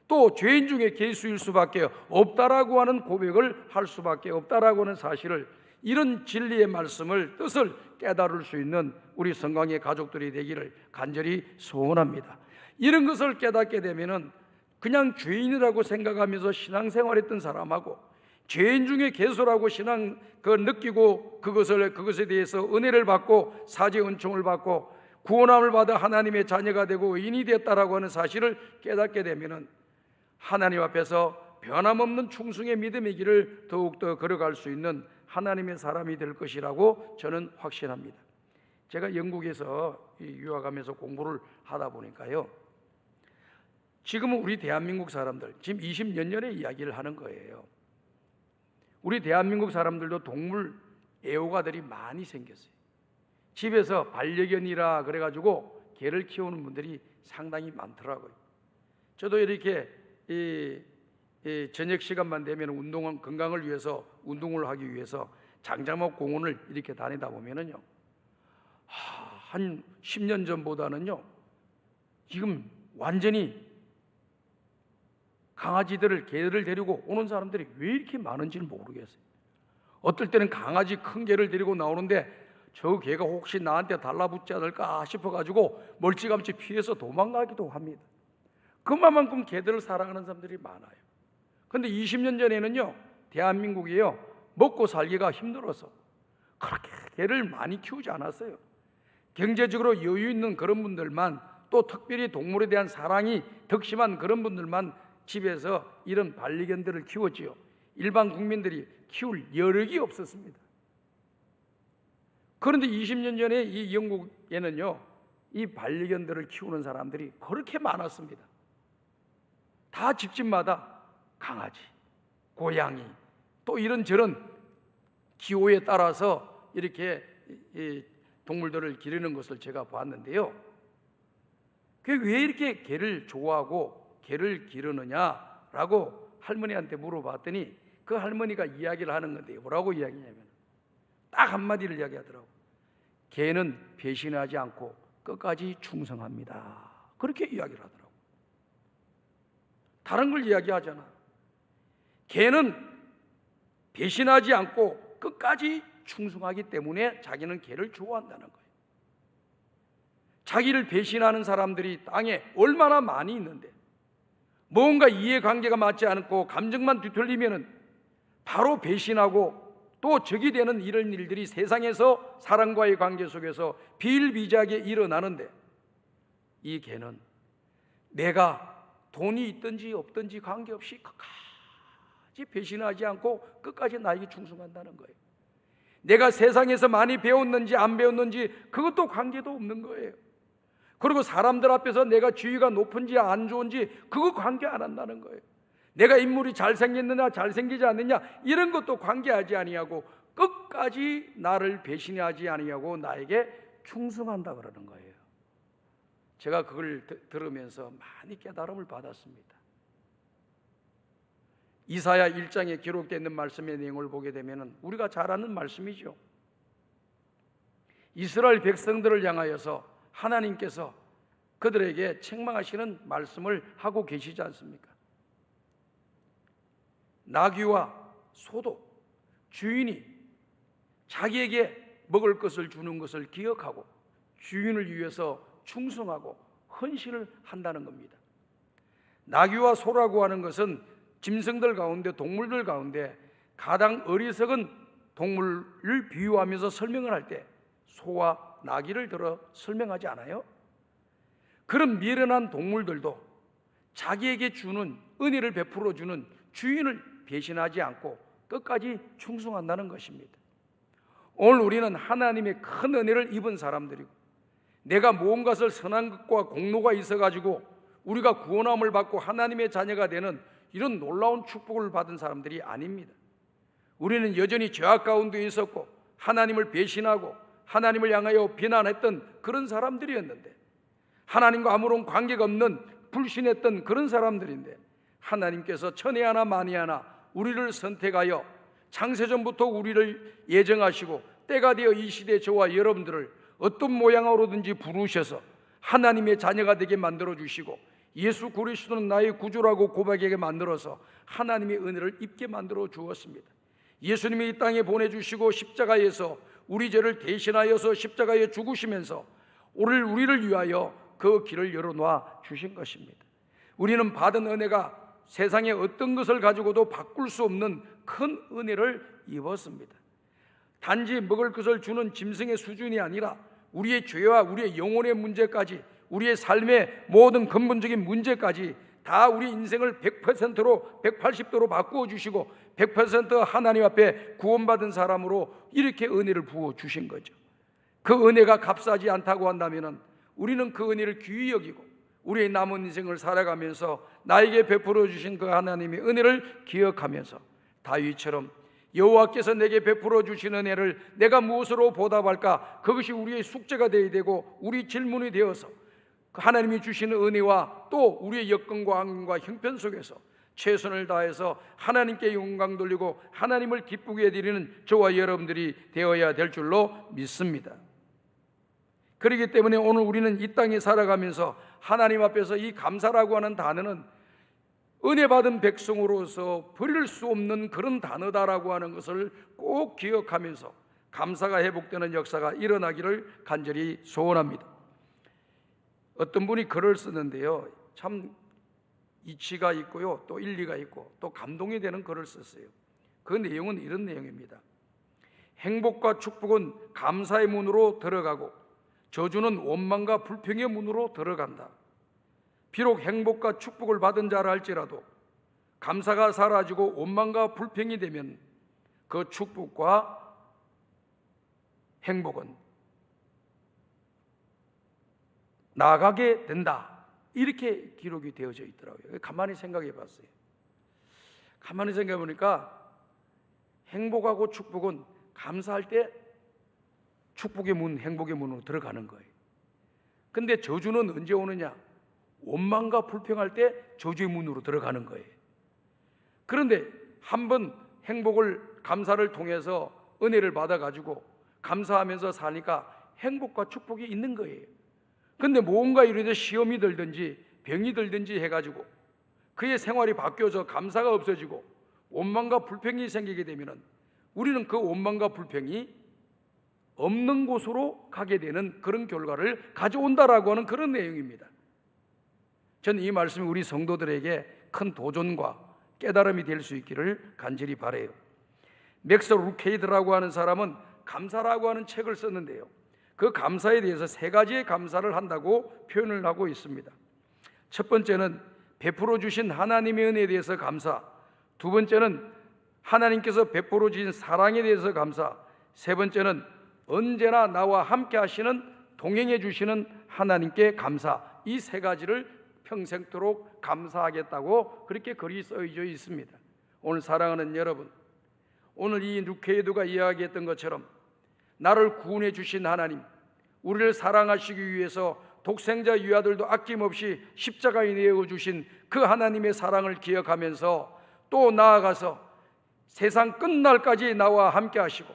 또 죄인 중에 개수일 수밖에 없다라고 하는 고백을 할 수밖에 없다라고 하는 사실을, 이런 진리의 말씀을 뜻을 깨달을 수 있는 우리 성광의 가족들이 되기를 간절히 소원합니다. 이런 것을 깨닫게 되면은 그냥 죄인이라고 생각하면서 신앙생활했던 사람하고 죄인 중에 개수라고 신앙 느끼고 그것에 대해서 은혜를 받고 사죄 은총을 받고 구원함을 받아 하나님의 자녀가 되고 의인이 되었다라고 하는 사실을 깨닫게 되면은 하나님 앞에서 변함없는 충성의 믿음의 길을 더욱더 걸어갈 수 있는 하나님의 사람이 될 것이라고 저는 확신합니다. 제가 영국에서 유학하면서 공부를 하다 보니까요, 지금은 우리 대한민국 사람들, 지금 20년 전의 이야기를 하는 거예요. 우리 대한민국 사람들도 동물 애호가들이 많이 생겼어요. 집에서 반려견이라 그래가지고 개를 키우는 분들이 상당히 많더라고요. 저도 이렇게 저녁 시간만 되면 운동은 건강을 위해서 운동을 하기 위해서 장자목 공원을 이렇게 다니다 보면은요, 한 10년 전보다는요 지금 완전히 강아지들을, 개를 데리고 오는 사람들이 왜 이렇게 많은지 모르겠어요. 어떨 때는 강아지 큰 개를 데리고 나오는데 저 개가 혹시 나한테 달라붙지 않을까 싶어가지고 멀찌감치 피해서 도망가기도 합니다. 그만큼 개들을 사랑하는 사람들이 많아요. 그런데 20년 전에는요, 대한민국이요, 먹고 살기가 힘들어서 그렇게 개를 많이 키우지 않았어요. 경제적으로 여유 있는 그런 분들만, 또 특별히 동물에 대한 사랑이 덕심한 그런 분들만 집에서 이런 반려견들을 키웠지요. 일반 국민들이 키울 여력이 없었습니다. 그런데 20년 전에 이 영국에는요, 이 반려견들을 키우는 사람들이 그렇게 많았습니다. 다 집집마다 강아지, 고양이, 또 이런저런 기호에 따라서 이렇게 이 동물들을 기르는 것을 제가 봤는데요. 그게 왜 이렇게 개를 좋아하고 개를 기르느냐라고 할머니한테 물어봤더니 그 할머니가 이야기를 하는 건데 뭐라고 이야기냐면 딱 한마디를 이야기하더라고. 개는 배신하지 않고 끝까지 충성합니다. 그렇게 이야기를 하더라고. 다른 걸 이야기하잖아. 개는 배신하지 않고 끝까지 충성하기 때문에 자기는 개를 좋아한다는 거예요. 자기를 배신하는 사람들이 땅에 얼마나 많이 있는데 뭔가 이해관계가 맞지 않고 감정만 뒤틀리면 바로 배신하고 또 적이 되는 이런 일들이 세상에서 사람과의 관계 속에서 비일비재하게 일어나는데 이 개는 내가 돈이 있든지 없든지 관계없이 끝까지 배신하지 않고 끝까지 나에게 충성한다는 거예요. 내가 세상에서 많이 배웠는지 안 배웠는지 그것도 관계도 없는 거예요. 그리고 사람들 앞에서 내가 지위가 높은지 안 좋은지 그거 관계 안 한다는 거예요. 내가 인물이 잘생겼느냐 잘생기지 않느냐 이런 것도 관계하지 아니하고 끝까지 나를 배신하지 아니하고 나에게 충성한다 그러는 거예요. 제가 그걸 들으면서 많이 깨달음을 받았습니다. 이사야 1장에 기록되어 있는 말씀의 내용을 보게 되면 우리가 잘 아는 말씀이죠. 이스라엘 백성들을 향하여서 하나님께서 그들에게 책망하시는 말씀을 하고 계시지 않습니까? 나귀와 소도 주인이 자기에게 먹을 것을 주는 것을 기억하고 주인을 위해서 충성하고 헌신을 한다는 겁니다. 나귀와 소라고 하는 것은 짐승들 가운데 동물들 가운데 가장 어리석은 동물을 비유하면서 설명을 할 때 소와 나귀를 들어 설명하지 않아요? 그런 미련한 동물들도 자기에게 주는 은혜를 베풀어 주는 주인을 배신하지 않고 끝까지 충성한다는 것입니다. 오늘 우리는 하나님의 큰 은혜를 입은 사람들이고 내가 무언가를 선한 것과 공로가 있어가지고 우리가 구원함을 받고 하나님의 자녀가 되는 이런 놀라운 축복을 받은 사람들이 아닙니다. 우리는 여전히 죄악 가운데 있었고 하나님을 배신하고 하나님을 향하여 비난했던 그런 사람들이었는데 하나님과 아무런 관계가 없는 불신했던 그런 사람들인데 하나님께서 천에 하나 만에 하나 우리를 선택하여 창세전부터 우리를 예정하시고 때가 되어 이 시대 저와 여러분들을 어떤 모양으로든지 부르셔서 하나님의 자녀가 되게 만들어 주시고 예수 그리스도는 나의 구주라고 고백하게 만들어서 하나님의 은혜를 입게 만들어 주었습니다. 예수님이 이 땅에 보내주시고 십자가에서 우리 죄를 대신하여서 십자가에 죽으시면서 우리를 위하여 그 길을 열어놓아 주신 것입니다. 우리는 받은 은혜가 세상의 어떤 것을 가지고도 바꿀 수 없는 큰 은혜를 입었습니다. 단지 먹을 것을 주는 짐승의 수준이 아니라 우리의 죄와 우리의 영혼의 문제까지 우리의 삶의 모든 근본적인 문제까지 다 우리 인생을 100%로 180도로 바꾸어 주시고 100% 하나님 앞에 구원받은 사람으로 이렇게 은혜를 부어 주신 거죠. 그 은혜가 값싸지 않다고 한다면 우리는 그 은혜를 귀히 여기고 우리의 남은 인생을 살아가면서 나에게 베풀어 주신 그 하나님의 은혜를 기억하면서 다윗처럼 여호와께서 내게 베풀어 주신 은혜를 내가 무엇으로 보답할까? 그것이 우리의 숙제가 되어야 되고 우리 질문이 되어서 하나님이 주시는 은혜와 또 우리의 여건과 환경과 형편 속에서 최선을 다해서 하나님께 영광 돌리고 하나님을 기쁘게 해드리는 저와 여러분들이 되어야 될 줄로 믿습니다. 그렇기 때문에 오늘 우리는 이 땅에 살아가면서 하나님 앞에서 이 감사라고 하는 단어는 은혜 받은 백성으로서 버릴 수 없는 그런 단어다라고 하는 것을 꼭 기억하면서 감사가 회복되는 역사가 일어나기를 간절히 소원합니다. 어떤 분이 글을 쓰는데요, 참 이치가 있고요, 또 일리가 있고 또 감동이 되는 글을 썼어요. 그 내용은 이런 내용입니다. 행복과 축복은 감사의 문으로 들어가고 저주는 원망과 불평의 문으로 들어간다. 비록 행복과 축복을 받은 자라 할지라도 감사가 사라지고 원망과 불평이 되면 그 축복과 행복은 나가게 된다. 이렇게 기록이 되어져 있더라고요. 가만히 생각해 봤어요. 가만히 생각해 보니까 행복하고 축복은 감사할 때 축복의 문, 행복의 문으로 들어가는 거예요. 근데 저주는 언제 오느냐? 원망과 불평할 때 저주의 문으로 들어가는 거예요. 그런데 한번 행복을, 감사를 통해서 은혜를 받아가지고 감사하면서 사니까 행복과 축복이 있는 거예요. 근데 뭔가 이래서 시험이 들든지 병이 들든지 해가지고 그의 생활이 바뀌어서 감사가 없어지고 원망과 불평이 생기게 되면은 우리는 그 원망과 불평이 없는 곳으로 가게 되는 그런 결과를 가져온다라고 하는 그런 내용입니다. 저는 이 말씀이 우리 성도들에게 큰 도전과 깨달음이 될 수 있기를 간절히 바라요. 맥스 루케이드라고 하는 사람은 감사라고 하는 책을 썼는데요, 그 감사에 대해서 세 가지의 감사를 한다고 표현을 하고 있습니다. 첫 번째는 베풀어 주신 하나님의 은혜에 대해서 감사, 두 번째는 하나님께서 베풀어 주신 사랑에 대해서 감사, 세 번째는 언제나 나와 함께 하시는, 동행해 주시는 하나님께 감사. 이 세 가지를 평생토록 감사하겠다고 그렇게 글이 써져 있습니다. 오늘 사랑하는 여러분, 오늘 이 루케이드가 이야기했던 것처럼 나를 구원해 주신 하나님, 우리를 사랑하시기 위해서 독생자 유아들도 아낌없이 십자가에 내어 주신 그 하나님의 사랑을 기억하면서 또 나아가서 세상 끝날까지 나와 함께 하시고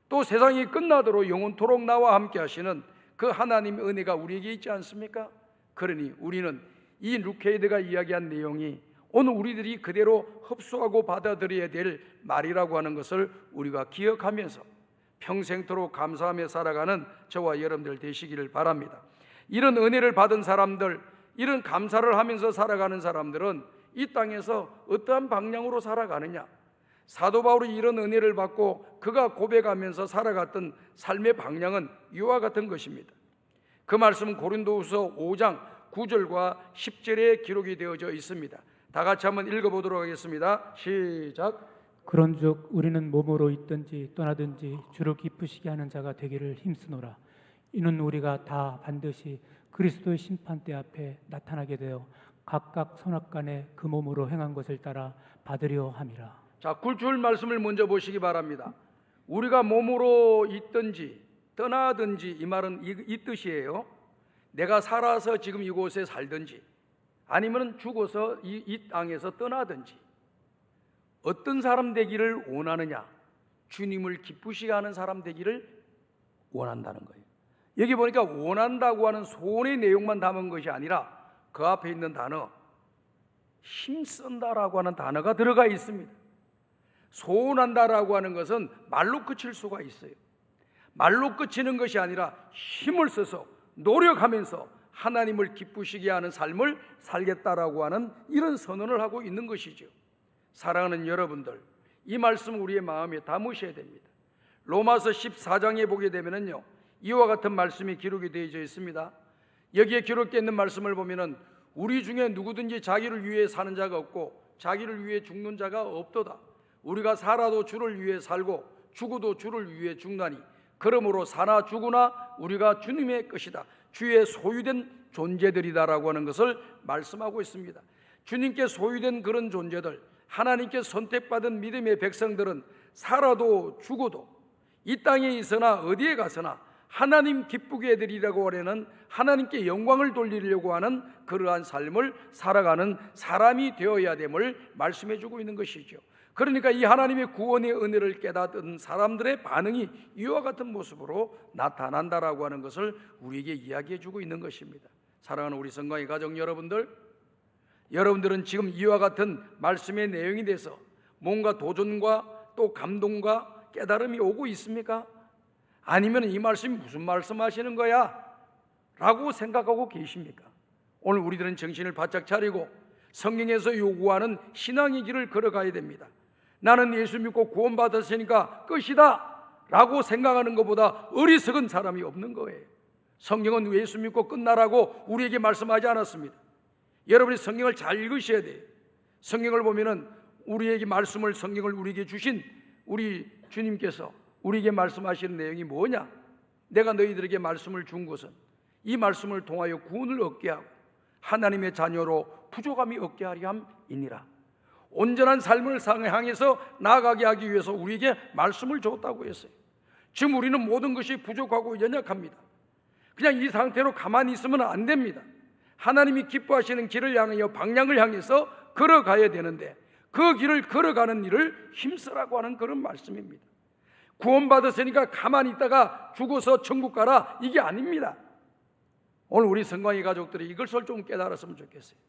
또 세상이 끝나도록 영원토록 나와 함께 하시는 그 하나님의 은혜가 우리에게 있지 않습니까? 그러니 우리는 이 루케이드가 이야기한 내용이 오늘 우리들이 그대로 흡수하고 받아들여야 될 말이라고 하는 것을 우리가 기억하면서 평생토록 감사하며 살아가는 저와 여러분들 되시기를 바랍니다. 이런 은혜를 받은 사람들, 이런 감사를 하면서 살아가는 사람들은 이 땅에서 어떠한 방향으로 살아가느냐? 사도 바울이 이런 은혜를 받고 그가 고백하면서 살아갔던 삶의 방향은 이와 같은 것입니다. 그 말씀은 고린도후서 5장 9절과 10절에 기록이 되어져 있습니다. 다 같이 한번 읽어보도록 하겠습니다. 시작. 그런즉 우리는 몸으로 있든지 떠나든지 주를 기쁘시게 하는 자가 되기를 힘쓰노라. 이는 우리가 다 반드시 그리스도의 심판대 앞에 나타나게 되어 각각 선악간에 그 몸으로 행한 것을 따라 받으려 함이라. 자, 굴줄 말씀을 먼저 보시기 바랍니다. 우리가 몸으로 있든지 떠나든지, 이 말은 이 뜻이에요. 내가 살아서 지금 이곳에 살든지 아니면 죽어서 이 땅에서 떠나든지 어떤 사람 되기를 원하느냐? 주님을 기쁘시게 하는 사람 되기를 원한다는 거예요. 여기 보니까 원한다고 하는 소원의 내용만 담은 것이 아니라 그 앞에 있는 단어 힘쓴다라고 하는 단어가 들어가 있습니다. 소원한다라고 하는 것은 말로 그칠 수가 있어요. 말로 그치는 것이 아니라 힘을 써서 노력하면서 하나님을 기쁘시게 하는 삶을 살겠다라고 하는 이런 선언을 하고 있는 것이죠. 사랑하는 여러분들, 이 말씀 우리의 마음에 담으셔야 됩니다. 로마서 14장에 보게 되면요, 이와 같은 말씀이 기록이 되어져 있습니다. 여기에 기록되어 있는 말씀을 보면은 우리 중에 누구든지 자기를 위해 사는 자가 없고 자기를 위해 죽는 자가 없도다. 우리가 살아도 주를 위해 살고 죽어도 주를 위해 죽나니 그러므로 사나 죽으나 우리가 주님의 것이다. 주의 소유된 존재들이다라고 하는 것을 말씀하고 있습니다. 주님께 소유된 그런 존재들, 하나님께 선택받은 믿음의 백성들은 살아도 죽어도 이 땅에 있으나 어디에 가서나 하나님 기쁘게 해드리려고 하는, 하나님께 영광을 돌리려고 하는 그러한 삶을 살아가는 사람이 되어야 됨을 말씀해 주고 있는 것이죠. 그러니까 이 하나님의 구원의 은혜를 깨닫은 사람들의 반응이 이와 같은 모습으로 나타난다라고 하는 것을 우리에게 이야기해 주고 있는 것입니다. 사랑하는 우리 성광의 가족 여러분들, 여러분들은 지금 이와 같은 말씀의 내용에 대해서 뭔가 도전과 또 감동과 깨달음이 오고 있습니까? 아니면 이 말씀이 무슨 말씀하시는 거야? 라고 생각하고 계십니까? 오늘 우리들은 정신을 바짝 차리고 성경에서 요구하는 신앙의 길을 걸어가야 됩니다. 나는 예수 믿고 구원받았으니까 끝이다 라고 생각하는 것보다 어리석은 사람이 없는 거예요. 성경은 예수 믿고 끝나라고 우리에게 말씀하지 않았습니다. 여러분이 성경을 잘 읽으셔야 돼요. 성경을 보면은 우리에게 말씀을, 성경을 우리에게 주신 우리 주님께서 우리에게 말씀하시는 내용이 뭐냐? 내가 너희들에게 말씀을 준 것은 이 말씀을 통하여 구원을 얻게 하고 하나님의 자녀로 부족함이 없게 하려 함이니라. 온전한 삶을 향해서 나아가게 하기 위해서 우리에게 말씀을 줬다고 했어요. 지금 우리는 모든 것이 부족하고 연약합니다. 그냥 이 상태로 가만히 있으면 안 됩니다. 하나님이 기뻐하시는 길을 향하여 방향을 향해서 걸어가야 되는데 그 길을 걸어가는 일을 힘쓰라고 하는 그런 말씀입니다. 구원받았으니까 가만히 있다가 죽어서 천국 가라, 이게 아닙니다. 오늘 우리 성광이 가족들이 이것을 좀 깨달았으면 좋겠어요.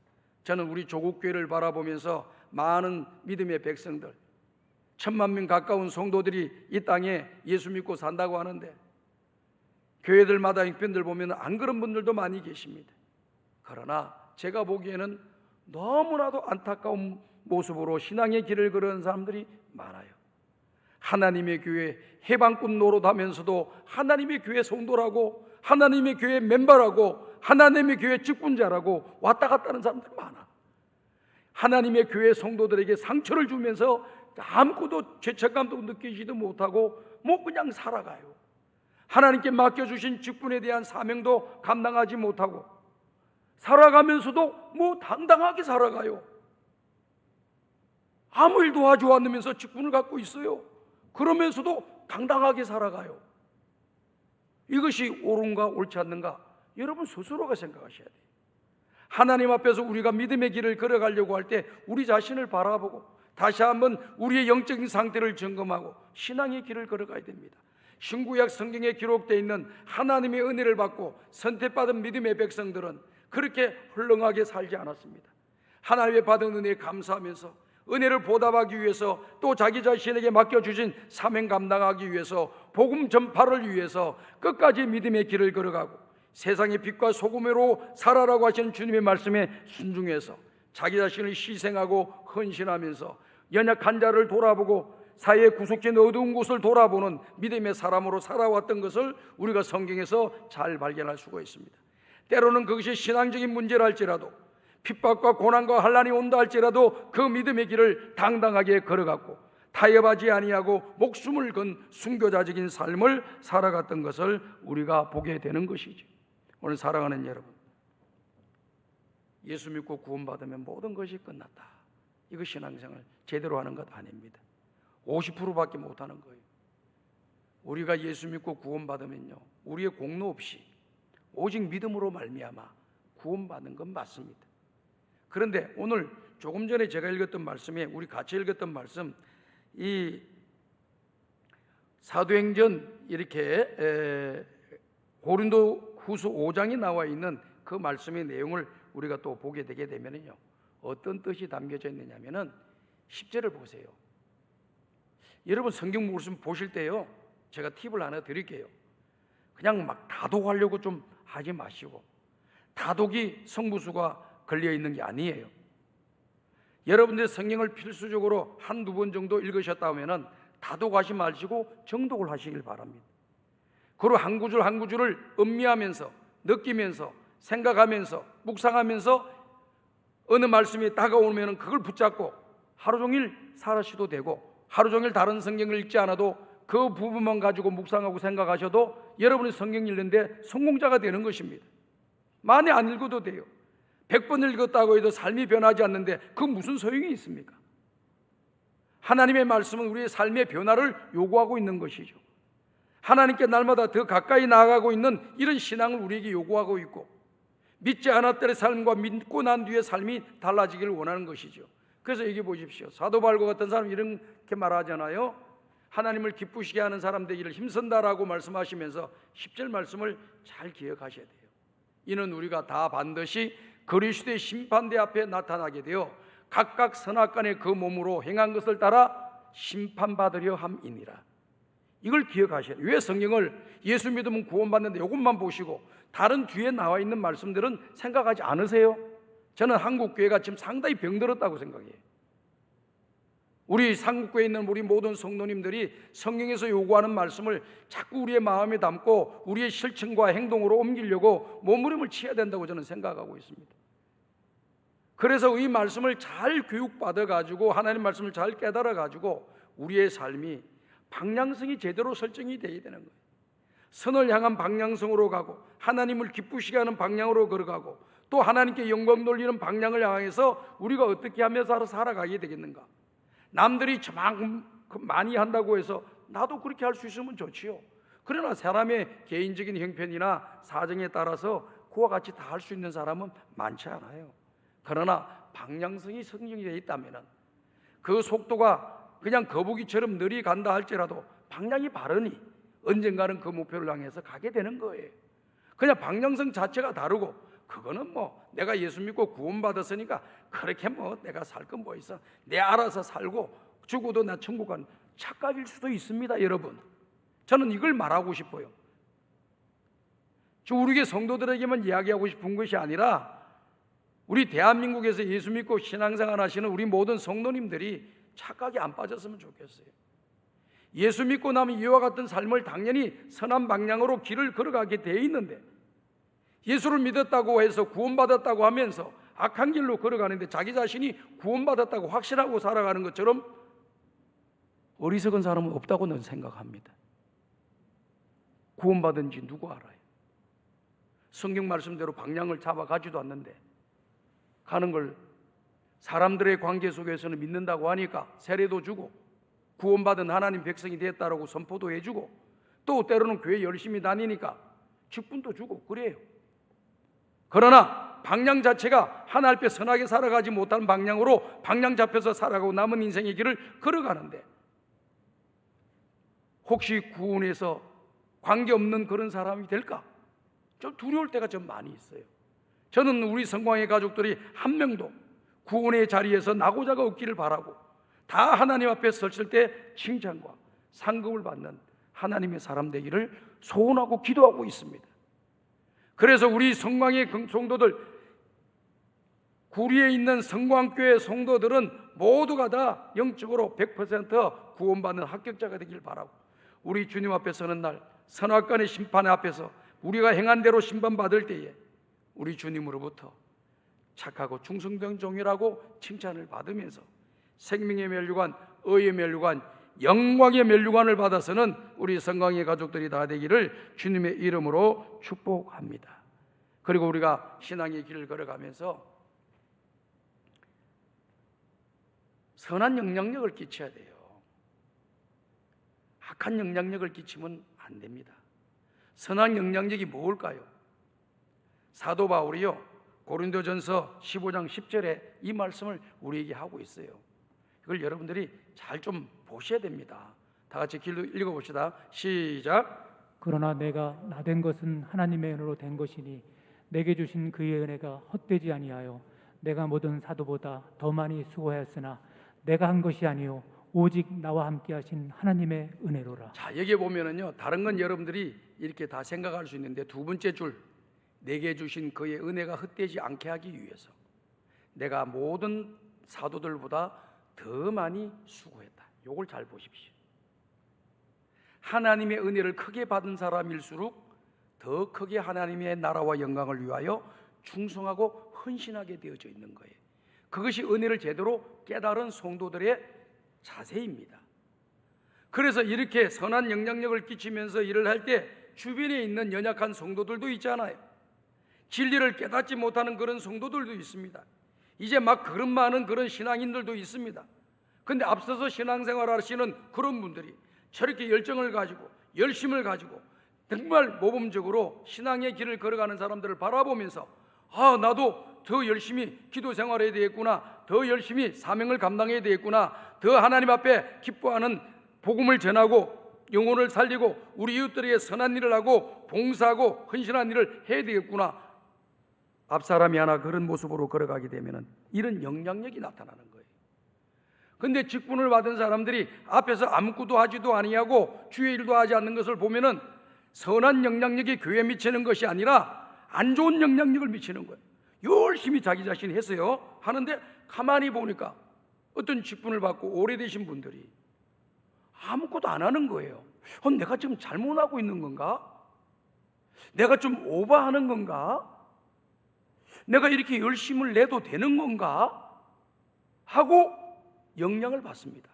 저는 우리 조국교회를 바라보면서 많은 믿음의 백성들, 1000만 명 가까운 성도들이 이 땅에 예수 믿고 산다고 하는데 교회들마다 형편들 보면 안 그런 분들도 많이 계십니다. 그러나 제가 보기에는 너무나도 안타까운 모습으로 신앙의 길을 걸은 사람들이 많아요. 하나님의 교회 해방꾼 노릇하면서도 하나님의 교회 성도라고, 하나님의 교회 멤버라고, 하나님의 교회 직분자라고 왔다 갔다 하는 사람들이 많아. 하나님의 교회 성도들에게 상처를 주면서 아무것도 죄책감도 느끼지도 못하고 그냥 살아가요. 하나님께 맡겨주신 직분에 대한 사명도 감당하지 못하고 살아가면서도 당당하게 살아가요. 아무 일도 하지 않으면서 직분을 갖고 있어요. 그러면서도 당당하게 살아가요. 이것이 옳은가 옳지 않는가 여러분 스스로가 생각하셔야 돼요. 하나님 앞에서 우리가 믿음의 길을 걸어가려고 할 때 우리 자신을 바라보고 다시 한번 우리의 영적인 상태를 점검하고 신앙의 길을 걸어가야 됩니다. 신구약 성경에 기록되어 있는 하나님의 은혜를 받고 선택받은 믿음의 백성들은 그렇게 헐렁하게 살지 않았습니다. 하나님의 받은 은혜에 감사하면서 은혜를 보답하기 위해서 또 자기 자신에게 맡겨주신 사명 감당하기 위해서 복음 전파를 위해서 끝까지 믿음의 길을 걸어가고 세상의 빛과 소금으로 살아라고 하시는 주님의 말씀에 순종해서 자기 자신을 희생하고 헌신하면서 연약한 자를 돌아보고 사회의 구속진 어두운 곳을 돌아보는 믿음의 사람으로 살아왔던 것을 우리가 성경에서 잘 발견할 수가 있습니다. 때로는 그것이 신앙적인 문제라 할지라도 핍박과 고난과 환난이 온다 할지라도 그 믿음의 길을 당당하게 걸어갔고 타협하지 아니하고 목숨을 건 순교자적인 삶을 살아갔던 것을 우리가 보게 되는 것이죠. 오늘 사랑하는 여러분, 예수 믿고 구원받으면 모든 것이 끝났다. 이거 신앙생활 제대로 하는 것 아닙니다. 50%밖에 못하는 거예요. 우리가 예수 믿고 구원받으면요, 우리의 공로 없이 오직 믿음으로 말미암아 구원받는 건 맞습니다. 그런데 오늘 조금 전에 제가 읽었던 말씀에 우리 같이 읽었던 말씀, 이 사도행전 이렇게 고린도 후서 5장에 나와 있는 그 말씀의 내용을 우리가 또 보게 되게 되면요, 어떤 뜻이 담겨져 있느냐면은 10절을 보세요. 여러분 성경 말씀 보실 때요, 제가 팁을 하나 드릴게요. 그냥 막 다독하려고 좀 하지 마시고, 다독이 성부수가 걸려 있는 게 아니에요. 여러분들 성경을 필수적으로 한두 번 정도 읽으셨다 하면은 다독하지 마시고 정독을 하시길 바랍니다. 그리고 한 구절 한 구절을 음미하면서 느끼면서 생각하면서 묵상하면서 어느 말씀이 다가오면 그걸 붙잡고 하루 종일 살아셔도 되고, 하루 종일 다른 성경을 읽지 않아도 그 부분만 가지고 묵상하고 생각하셔도 여러분이 성경 읽는데 성공자가 되는 것입니다. 많이 안 읽어도 돼요. 100번 읽었다고 해도 삶이 변하지 않는데 그 무슨 소용이 있습니까? 하나님의 말씀은 우리의 삶의 변화를 요구하고 있는 것이죠. 하나님께 날마다 더 가까이 나아가고 있는 이런 신앙을 우리에게 요구하고 있고, 믿지 않았던 삶과 믿고 난 뒤의 삶이 달라지기를 원하는 것이죠. 그래서 여기 보십시오. 사도 바울과 같은 사람이 이렇게 말하잖아요. 하나님을 기쁘시게 하는 사람 되기를 힘쓴다라고 말씀하시면서 10절 말씀을 잘 기억하셔야 돼요. 이는 우리가 다 반드시 그리스도의 심판대 앞에 나타나게 되어 각각 선악간의 그 몸으로 행한 것을 따라 심판받으려 함이니라. 이걸 기억하셔야 돼요. 왜 성경을 예수 믿으면 구원받는데 이것만 보시고 다른 뒤에 나와 있는 말씀들은 생각하지 않으세요? 저는 한국교회가 지금 상당히 병들었다고 생각해요. 우리 한국교회에 있는 우리 모든 성도님들이 성경에서 요구하는 말씀을 자꾸 우리의 마음에 담고 우리의 실천과 행동으로 옮기려고 몸부림을 쳐야 된다고 저는 생각하고 있습니다. 그래서 이 말씀을 잘 교육받아가지고 하나님 말씀을 잘 깨달아가지고 우리의 삶이 방향성이 제대로 설정이 되어야 되는 거예요. 선을 향한 방향성으로 가고 하나님을 기쁘시게 하는 방향으로 걸어가고 또 하나님께 영광 돌리는 방향을 향해서 우리가 어떻게 하면서 살아가게 되겠는가? 남들이 저만큼 많이 한다고 해서 나도 그렇게 할 수 있으면 좋지요. 그러나 사람의 개인적인 형편이나 사정에 따라서 그와 같이 다 할 수 있는 사람은 많지 않아요. 그러나 방향성이 성경에 되어 있다면 그 속도가 그냥 거북이처럼 느리 간다 할지라도 방향이 바르니 언젠가는 그 목표를 향해서 가게 되는 거예요. 그냥 방향성 자체가 다르고 그거는 뭐 내가 예수 믿고 구원받았으니까 그렇게 뭐 내가 살 건 뭐 있어, 내 알아서 살고 죽어도 나 천국 간 착각일 수도 있습니다. 여러분, 저는 이걸 말하고 싶어요. 우리 성도들에게만 이야기하고 싶은 것이 아니라 우리 대한민국에서 예수 믿고 신앙생활 하시는 우리 모든 성도님들이 착각이 안 빠졌으면 좋겠어요. 예수 믿고 나면 이와 같은 삶을 당연히 선한 방향으로 길을 걸어가게 돼 있는데 예수를 믿었다고 해서 구원받았다고 하면서 악한 길로 걸어가는데 자기 자신이 구원받았다고 확신하고 살아가는 것처럼 어리석은 사람은 없다고 는 생각합니다. 구원받은지 누구 알아요? 성경 말씀대로 방향을 잡아가지도 않는데 가는 걸 사람들의 관계 속에서는 믿는다고 하니까 세례도 주고 구원받은 하나님 백성이 됐다라고 선포도 해주고 또 때로는 교회 열심히 다니니까 직분도 주고 그래요. 그러나 방향 자체가 하나님 앞에 선하게 살아가지 못하는 방향으로 방향 잡혀서 살아가고 남은 인생의 길을 걸어가는데 혹시 구원에서 관계없는 그런 사람이 될까? 좀 두려울 때가 좀 많이 있어요. 저는 우리 성광의 가족들이 한 명도 구원의 자리에서 낙오자가 없기를 바라고 다 하나님 앞에 섰을 때 칭찬과 상급을 받는 하나님의 사람 되기를 소원하고 기도하고 있습니다. 그래서 우리 성광의 성도들, 구리에 있는 성광교회 성도들은 모두가 다 영적으로 100% 구원받는 합격자가 되길 바라고 우리 주님 앞에 서는 날 선악간의 심판 앞에서 우리가 행한 대로 심판받을 때에 우리 주님으로부터 착하고 충성된 종이라고 칭찬을 받으면서 생명의 면류관, 의의 면류관, 영광의 면류관을 받아서는 우리 성광의 가족들이 다 되기를 주님의 이름으로 축복합니다. 그리고 우리가 신앙의 길을 걸어가면서 선한 영향력을 끼쳐야 돼요. 악한 영향력을 끼치면 안 됩니다. 선한 영향력이 뭘까요? 사도 바울이요 고린도전서 15장 10절에 이 말씀을 우리에게 하고 있어요. 이걸 여러분들이 잘 좀 보셔야 됩니다. 다 같이 읽어봅시다. 시작. 그러나 내가 나된 것은 하나님의 은혜로 된 것이니 내게 주신 그의 은혜가 헛되지 아니하여 내가 모든 사도보다 더 많이 수고하였으나 내가 한 것이 아니요 오직 나와 함께 하신 하나님의 은혜로라. 자, 여기 보면은요 다른 건 여러분들이 이렇게 다 생각할 수 있는데 두 번째 줄, 내게 주신 그의 은혜가 헛되지 않게 하기 위해서 내가 모든 사도들보다 더 많이 수고했다. 요걸 잘 보십시오. 하나님의 은혜를 크게 받은 사람일수록 더 크게 하나님의 나라와 영광을 위하여 충성하고 헌신하게 되어져 있는 거예요. 그것이 은혜를 제대로 깨달은 성도들의 자세입니다. 그래서 이렇게 선한 영향력을 끼치면서 일을 할 때 주변에 있는 연약한 성도들도 있잖아요. 진리를 깨닫지 못하는 그런 성도들도 있습니다. 이제 막 그런 많은 그런 신앙인들도 있습니다. 근데 앞서서 신앙생활 하시는 그런 분들이 저렇게 열정을 가지고 열심을 가지고 정말 모범적으로 신앙의 길을 걸어가는 사람들을 바라보면서 아, 나도 더 열심히 기도 생활해야 되겠구나, 더 열심히 사명을 감당해야 되겠구나, 더 하나님 앞에 기뻐하는 복음을 전하고 영혼을 살리고 우리 이웃들에게 선한 일을 하고 봉사하고 헌신한 일을 해야 되겠구나. 앞사람이 하나 그런 모습으로 걸어가게 되면 이런 영향력이 나타나는 거예요. 근데 직분을 받은 사람들이 앞에서 아무것도 하지도 아니하고 주의 일도 하지 않는 것을 보면은 선한 영향력이 교회에 미치는 것이 아니라 안 좋은 영향력을 미치는 거예요. 열심히 자기 자신이 했어요. 하는데 가만히 보니까 어떤 직분을 받고 오래되신 분들이 아무것도 안 하는 거예요. 내가 지금 잘못하고 있는 건가? 내가 좀 오버하는 건가? 내가 이렇게 열심을 내도 되는 건가? 하고 영향을 받습니다.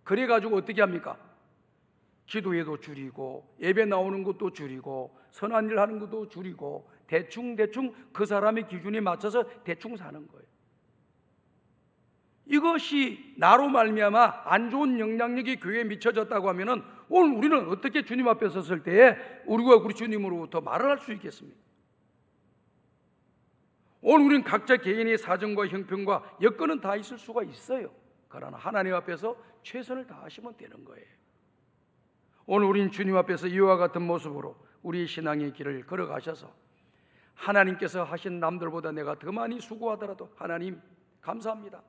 그래가지고 어떻게 합니까? 기도회도 줄이고 예배 나오는 것도 줄이고 선한 일 하는 것도 줄이고 대충 그 사람의 기준에 맞춰서 대충 사는 거예요. 이것이 나로 말미암아 안 좋은 영향력이 교회에 미쳐졌다고 하면은 오늘 우리는 어떻게 주님 앞에 섰을 때에 우리가 우리 주님으로부터 말을 할 수 있겠습니까? 오늘 우리는 각자 개인의 사정과 형편과 여건은 다 있을 수가 있어요. 그러나 하나님 앞에서 최선을 다하시면 되는 거예요. 오늘 우리는 주님 앞에서 이와 같은 모습으로 우리의 신앙의 길을 걸어가셔서 하나님께서 하신 남들보다 내가 더 많이 수고하더라도 하나님 감사합니다.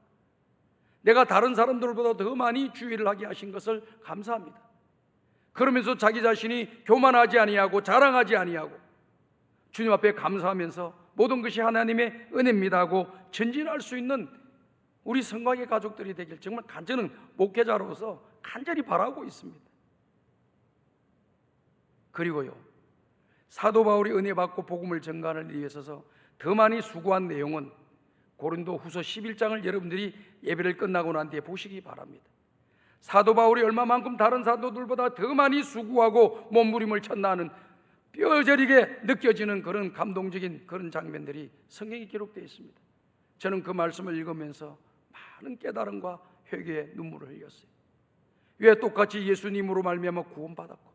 내가 다른 사람들보다 더 많이 주의를 하게 하신 것을 감사합니다. 그러면서 자기 자신이 교만하지 아니하고 자랑하지 아니하고 주님 앞에 감사하면서 모든 것이 하나님의 은혜입니다 하고 전진할 수 있는 우리 성곽의 가족들이 되길 정말 저는 목회자로서 간절히 바라고 있습니다. 그리고요, 사도 바울이 은혜 받고 복음을 전가하는 일에 있어서 더 많이 수고한 내용은 고린도 후서 11장을 여러분들이 예배를 끝나고 난 뒤에 보시기 바랍니다. 사도 바울이 얼마만큼 다른 사도들보다 더 많이 수고하고 몸부림을 쳤나는 뼈저리게 느껴지는 그런 감동적인 그런 장면들이 성경에 기록되어 있습니다. 저는 그 말씀을 읽으면서 많은 깨달음과 회개의 눈물을 흘렸어요. 왜 똑같이 예수님으로 말미암아 구원받았고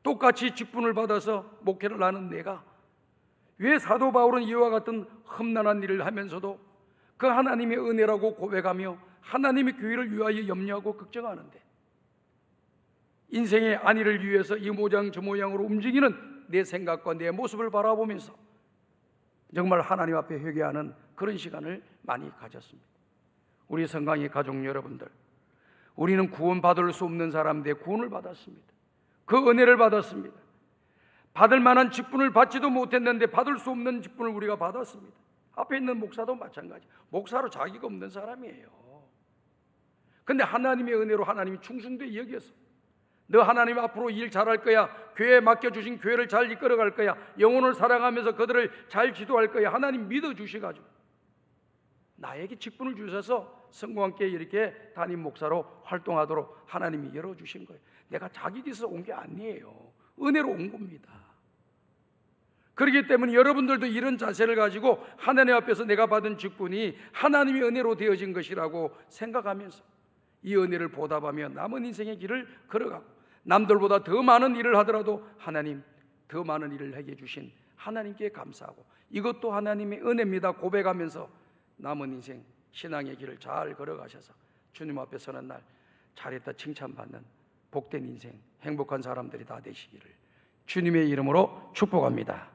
똑같이 직분을 받아서 목회를 하는 내가 왜 사도 바울은 이와 같은 험난한 일을 하면서도 그 하나님의 은혜라고 고백하며 하나님의 교회를 위하여 염려하고 걱정하는데 인생의 안위를 위해서 이 모양 저 모양으로 움직이는 내 생각과 내 모습을 바라보면서 정말 하나님 앞에 회개하는 그런 시간을 많이 가졌습니다. 우리 성강의 가족 여러분들, 우리는 구원받을 수 없는 사람인데 구원을 받았습니다. 그 은혜를 받았습니다. 받을 만한 직분을 받지도 못했는데 받을 수 없는 직분을 우리가 받았습니다. 앞에 있는 목사도 마찬가지. 목사로 자기가 없는 사람이에요. 근데 하나님의 은혜로 하나님이 충성되게 여겨서 너 하나님 앞으로 일 잘할 거야, 교회에 맡겨주신 교회를 잘 이끌어갈 거야, 영혼을 사랑하면서 그들을 잘 지도할 거야, 하나님 믿어주셔가지고 나에게 직분을 주셔서 성공함께 이렇게 담임 목사로 활동하도록 하나님이 열어주신 거예요. 내가 자기 짓에서 온 게 아니에요. 은혜로 온 겁니다. 그렇기 때문에 여러분들도 이런 자세를 가지고 하나님 앞에서 내가 받은 직분이 하나님의 은혜로 되어진 것이라고 생각하면서 이 은혜를 보답하며 남은 인생의 길을 걸어가고 남들보다 더 많은 일을 하더라도 하나님 더 많은 일을 하게 해주신 하나님께 감사하고 이것도 하나님의 은혜입니다 고백하면서 남은 인생 신앙의 길을 잘 걸어가셔서 주님 앞에 서는 날 잘했다 칭찬받는 복된 인생 행복한 사람들이 다 되시기를 주님의 이름으로 축복합니다.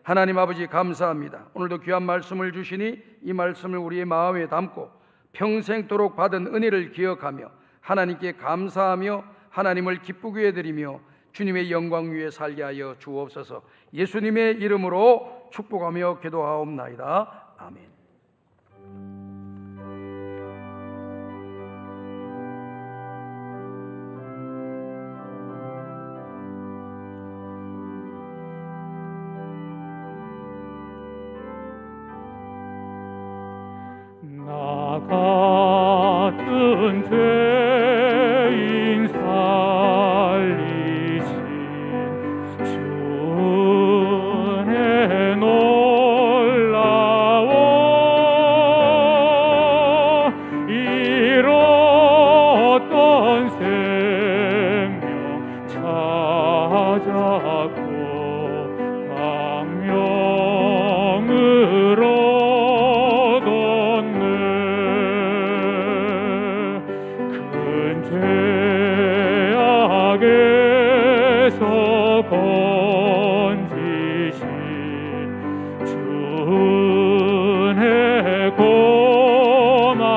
하나님 아버지 감사합니다. 오늘도 귀한 말씀을 주시니 이 말씀을 우리의 마음에 담고 평생도록 받은 은혜를 기억하며 하나님께 감사하며 하나님을 기쁘게 해드리며 주님의 영광 위에 살게 하여 주옵소서. 예수님의 이름으로 축복하며 기도하옵나이다. 아멘. 나 같은 죄인 살리신 주의 놀라워 잃었던 생명 찾았고 광명으로 죄악에서 건지신 주의 고마워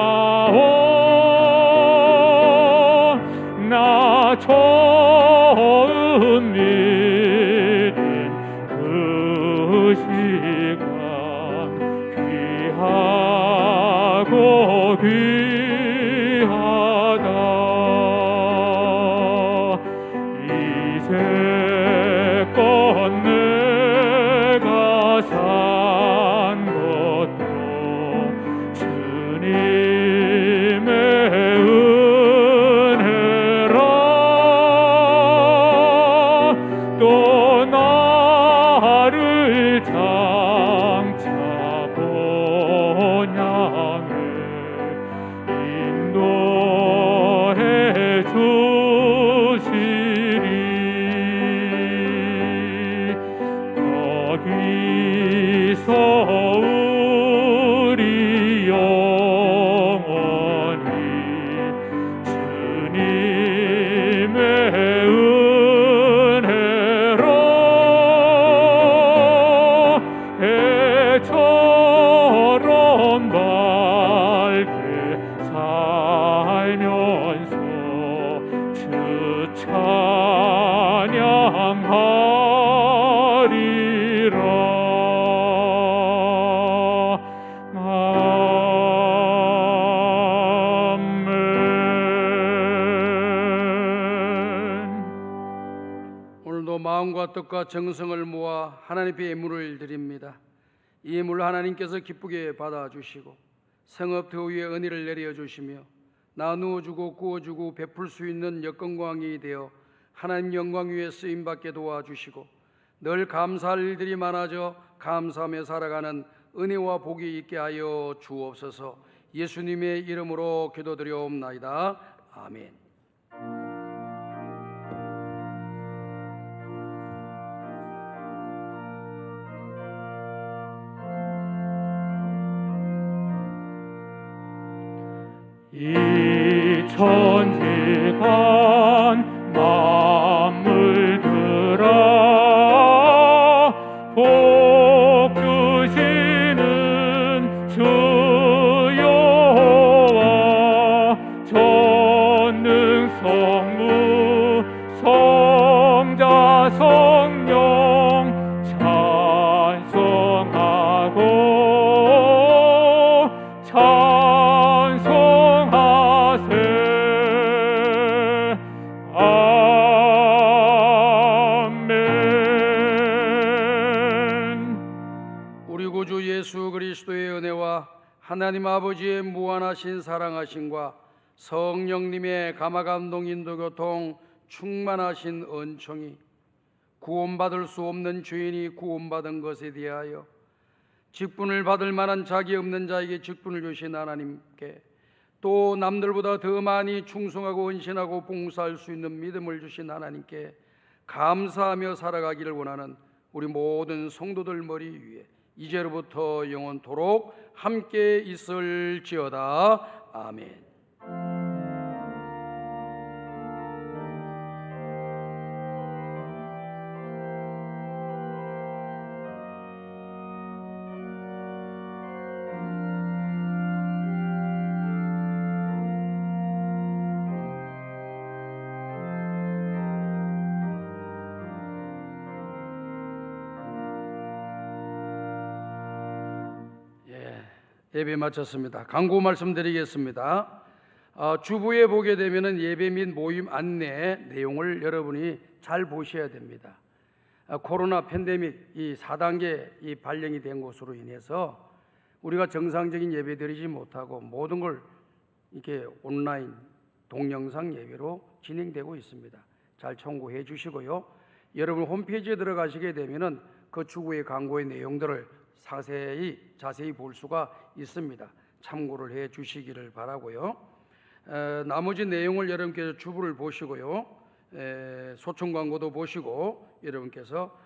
나 처음 믿은 그 시간 귀하고 귀하다 이제껏 내가 산 것도 주님의 은혜라 마음과 뜻과 정성을 모아 하나님께 예물을 드립니다. 이 예물을 하나님께서 기쁘게 받아주시고 성읍 더 위에 은혜를 내려주시며 나누어주고 구워주고 베풀 수 있는 역건광이 되어 하나님 영광 위에 쓰임받게 도와주시고 늘 감사할 일들이 많아져 감사하며 살아가는 은혜와 복이 있게 하여 주옵소서. 예수님의 이름으로 기도드려옵나이다. 아멘. 이 천지간 만물들아 복 주시는 주 여호와 전능 성부 성자 성령 찬송하고 찬송하세. 아멘. 우리 구주 예수 그리스도의 은혜와 하나님 아버지의 무한하신 사랑하심과 성령님의 감화감동 인도교통 충만하신 은총이 구원받을 수 없는 죄인이 구원받은 것에 대하여 직분을 받을 만한 자기 없는 자에게 직분을 주신 하나님께 또 남들보다 더 많이 충성하고 헌신하고 봉사할 수 있는 믿음을 주신 하나님께 감사하며 살아가기를 원하는 우리 모든 성도들 머리 위에 이제로부터 영원토록 함께 있을지어다. 아멘. 예배 마쳤습니다. 광고 말씀드리겠습니다. 주부에 보게 되면은 예배 및 모임 안내 내용을 여러분이 잘 보셔야 됩니다. 코로나 팬데믹 이 4단계 이 발령이 된 것으로 인해서 우리가 정상적인 예배 드리지 못하고 모든 걸 이렇게 온라인 동영상 예배로 진행되고 있습니다. 잘 참고해 주시고요. 여러분 홈페이지에 들어가시게 되면은 그 주부의 광고의 내용들을 자세히 볼 수가 있습니다. 참고를 해 주시기를 바라고요. 나머지 내용을 여러분께서 주부를 보시고요. 소총 광고도 보시고 여러분께서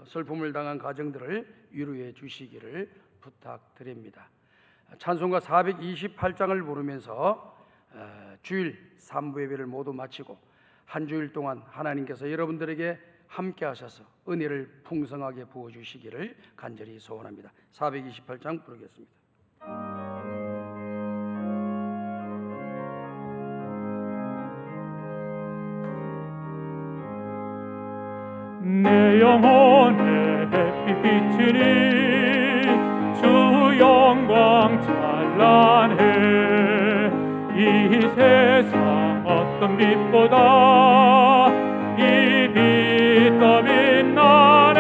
슬픔을 당한 가정들을 위로해 주시기를 부탁드립니다. 찬송가 428장을 부르면서 주일 3부 예배를 모두 마치고 한 주일 동안 하나님께서 여러분들에게 함께 하셔서 은혜를 풍성하게 부어주시기를 간절히 소원합니다. 428장 부르겠습니다. 내 영혼의 햇빛 비치니 주 영광 찬란해. 이 세상 어떤 빛보다 이 빛 더 빛나네.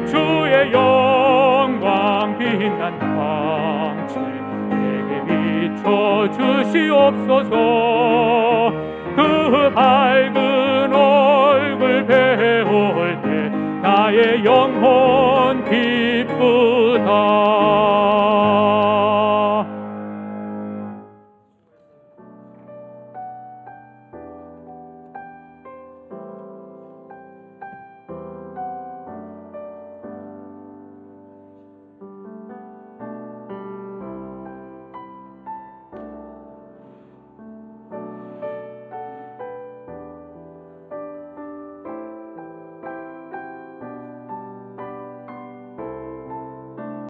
주의 영광 빛난 광채 내게 비춰 주시옵소서. 그 밝은 얼굴 배울 때 나의 영혼 기쁘다.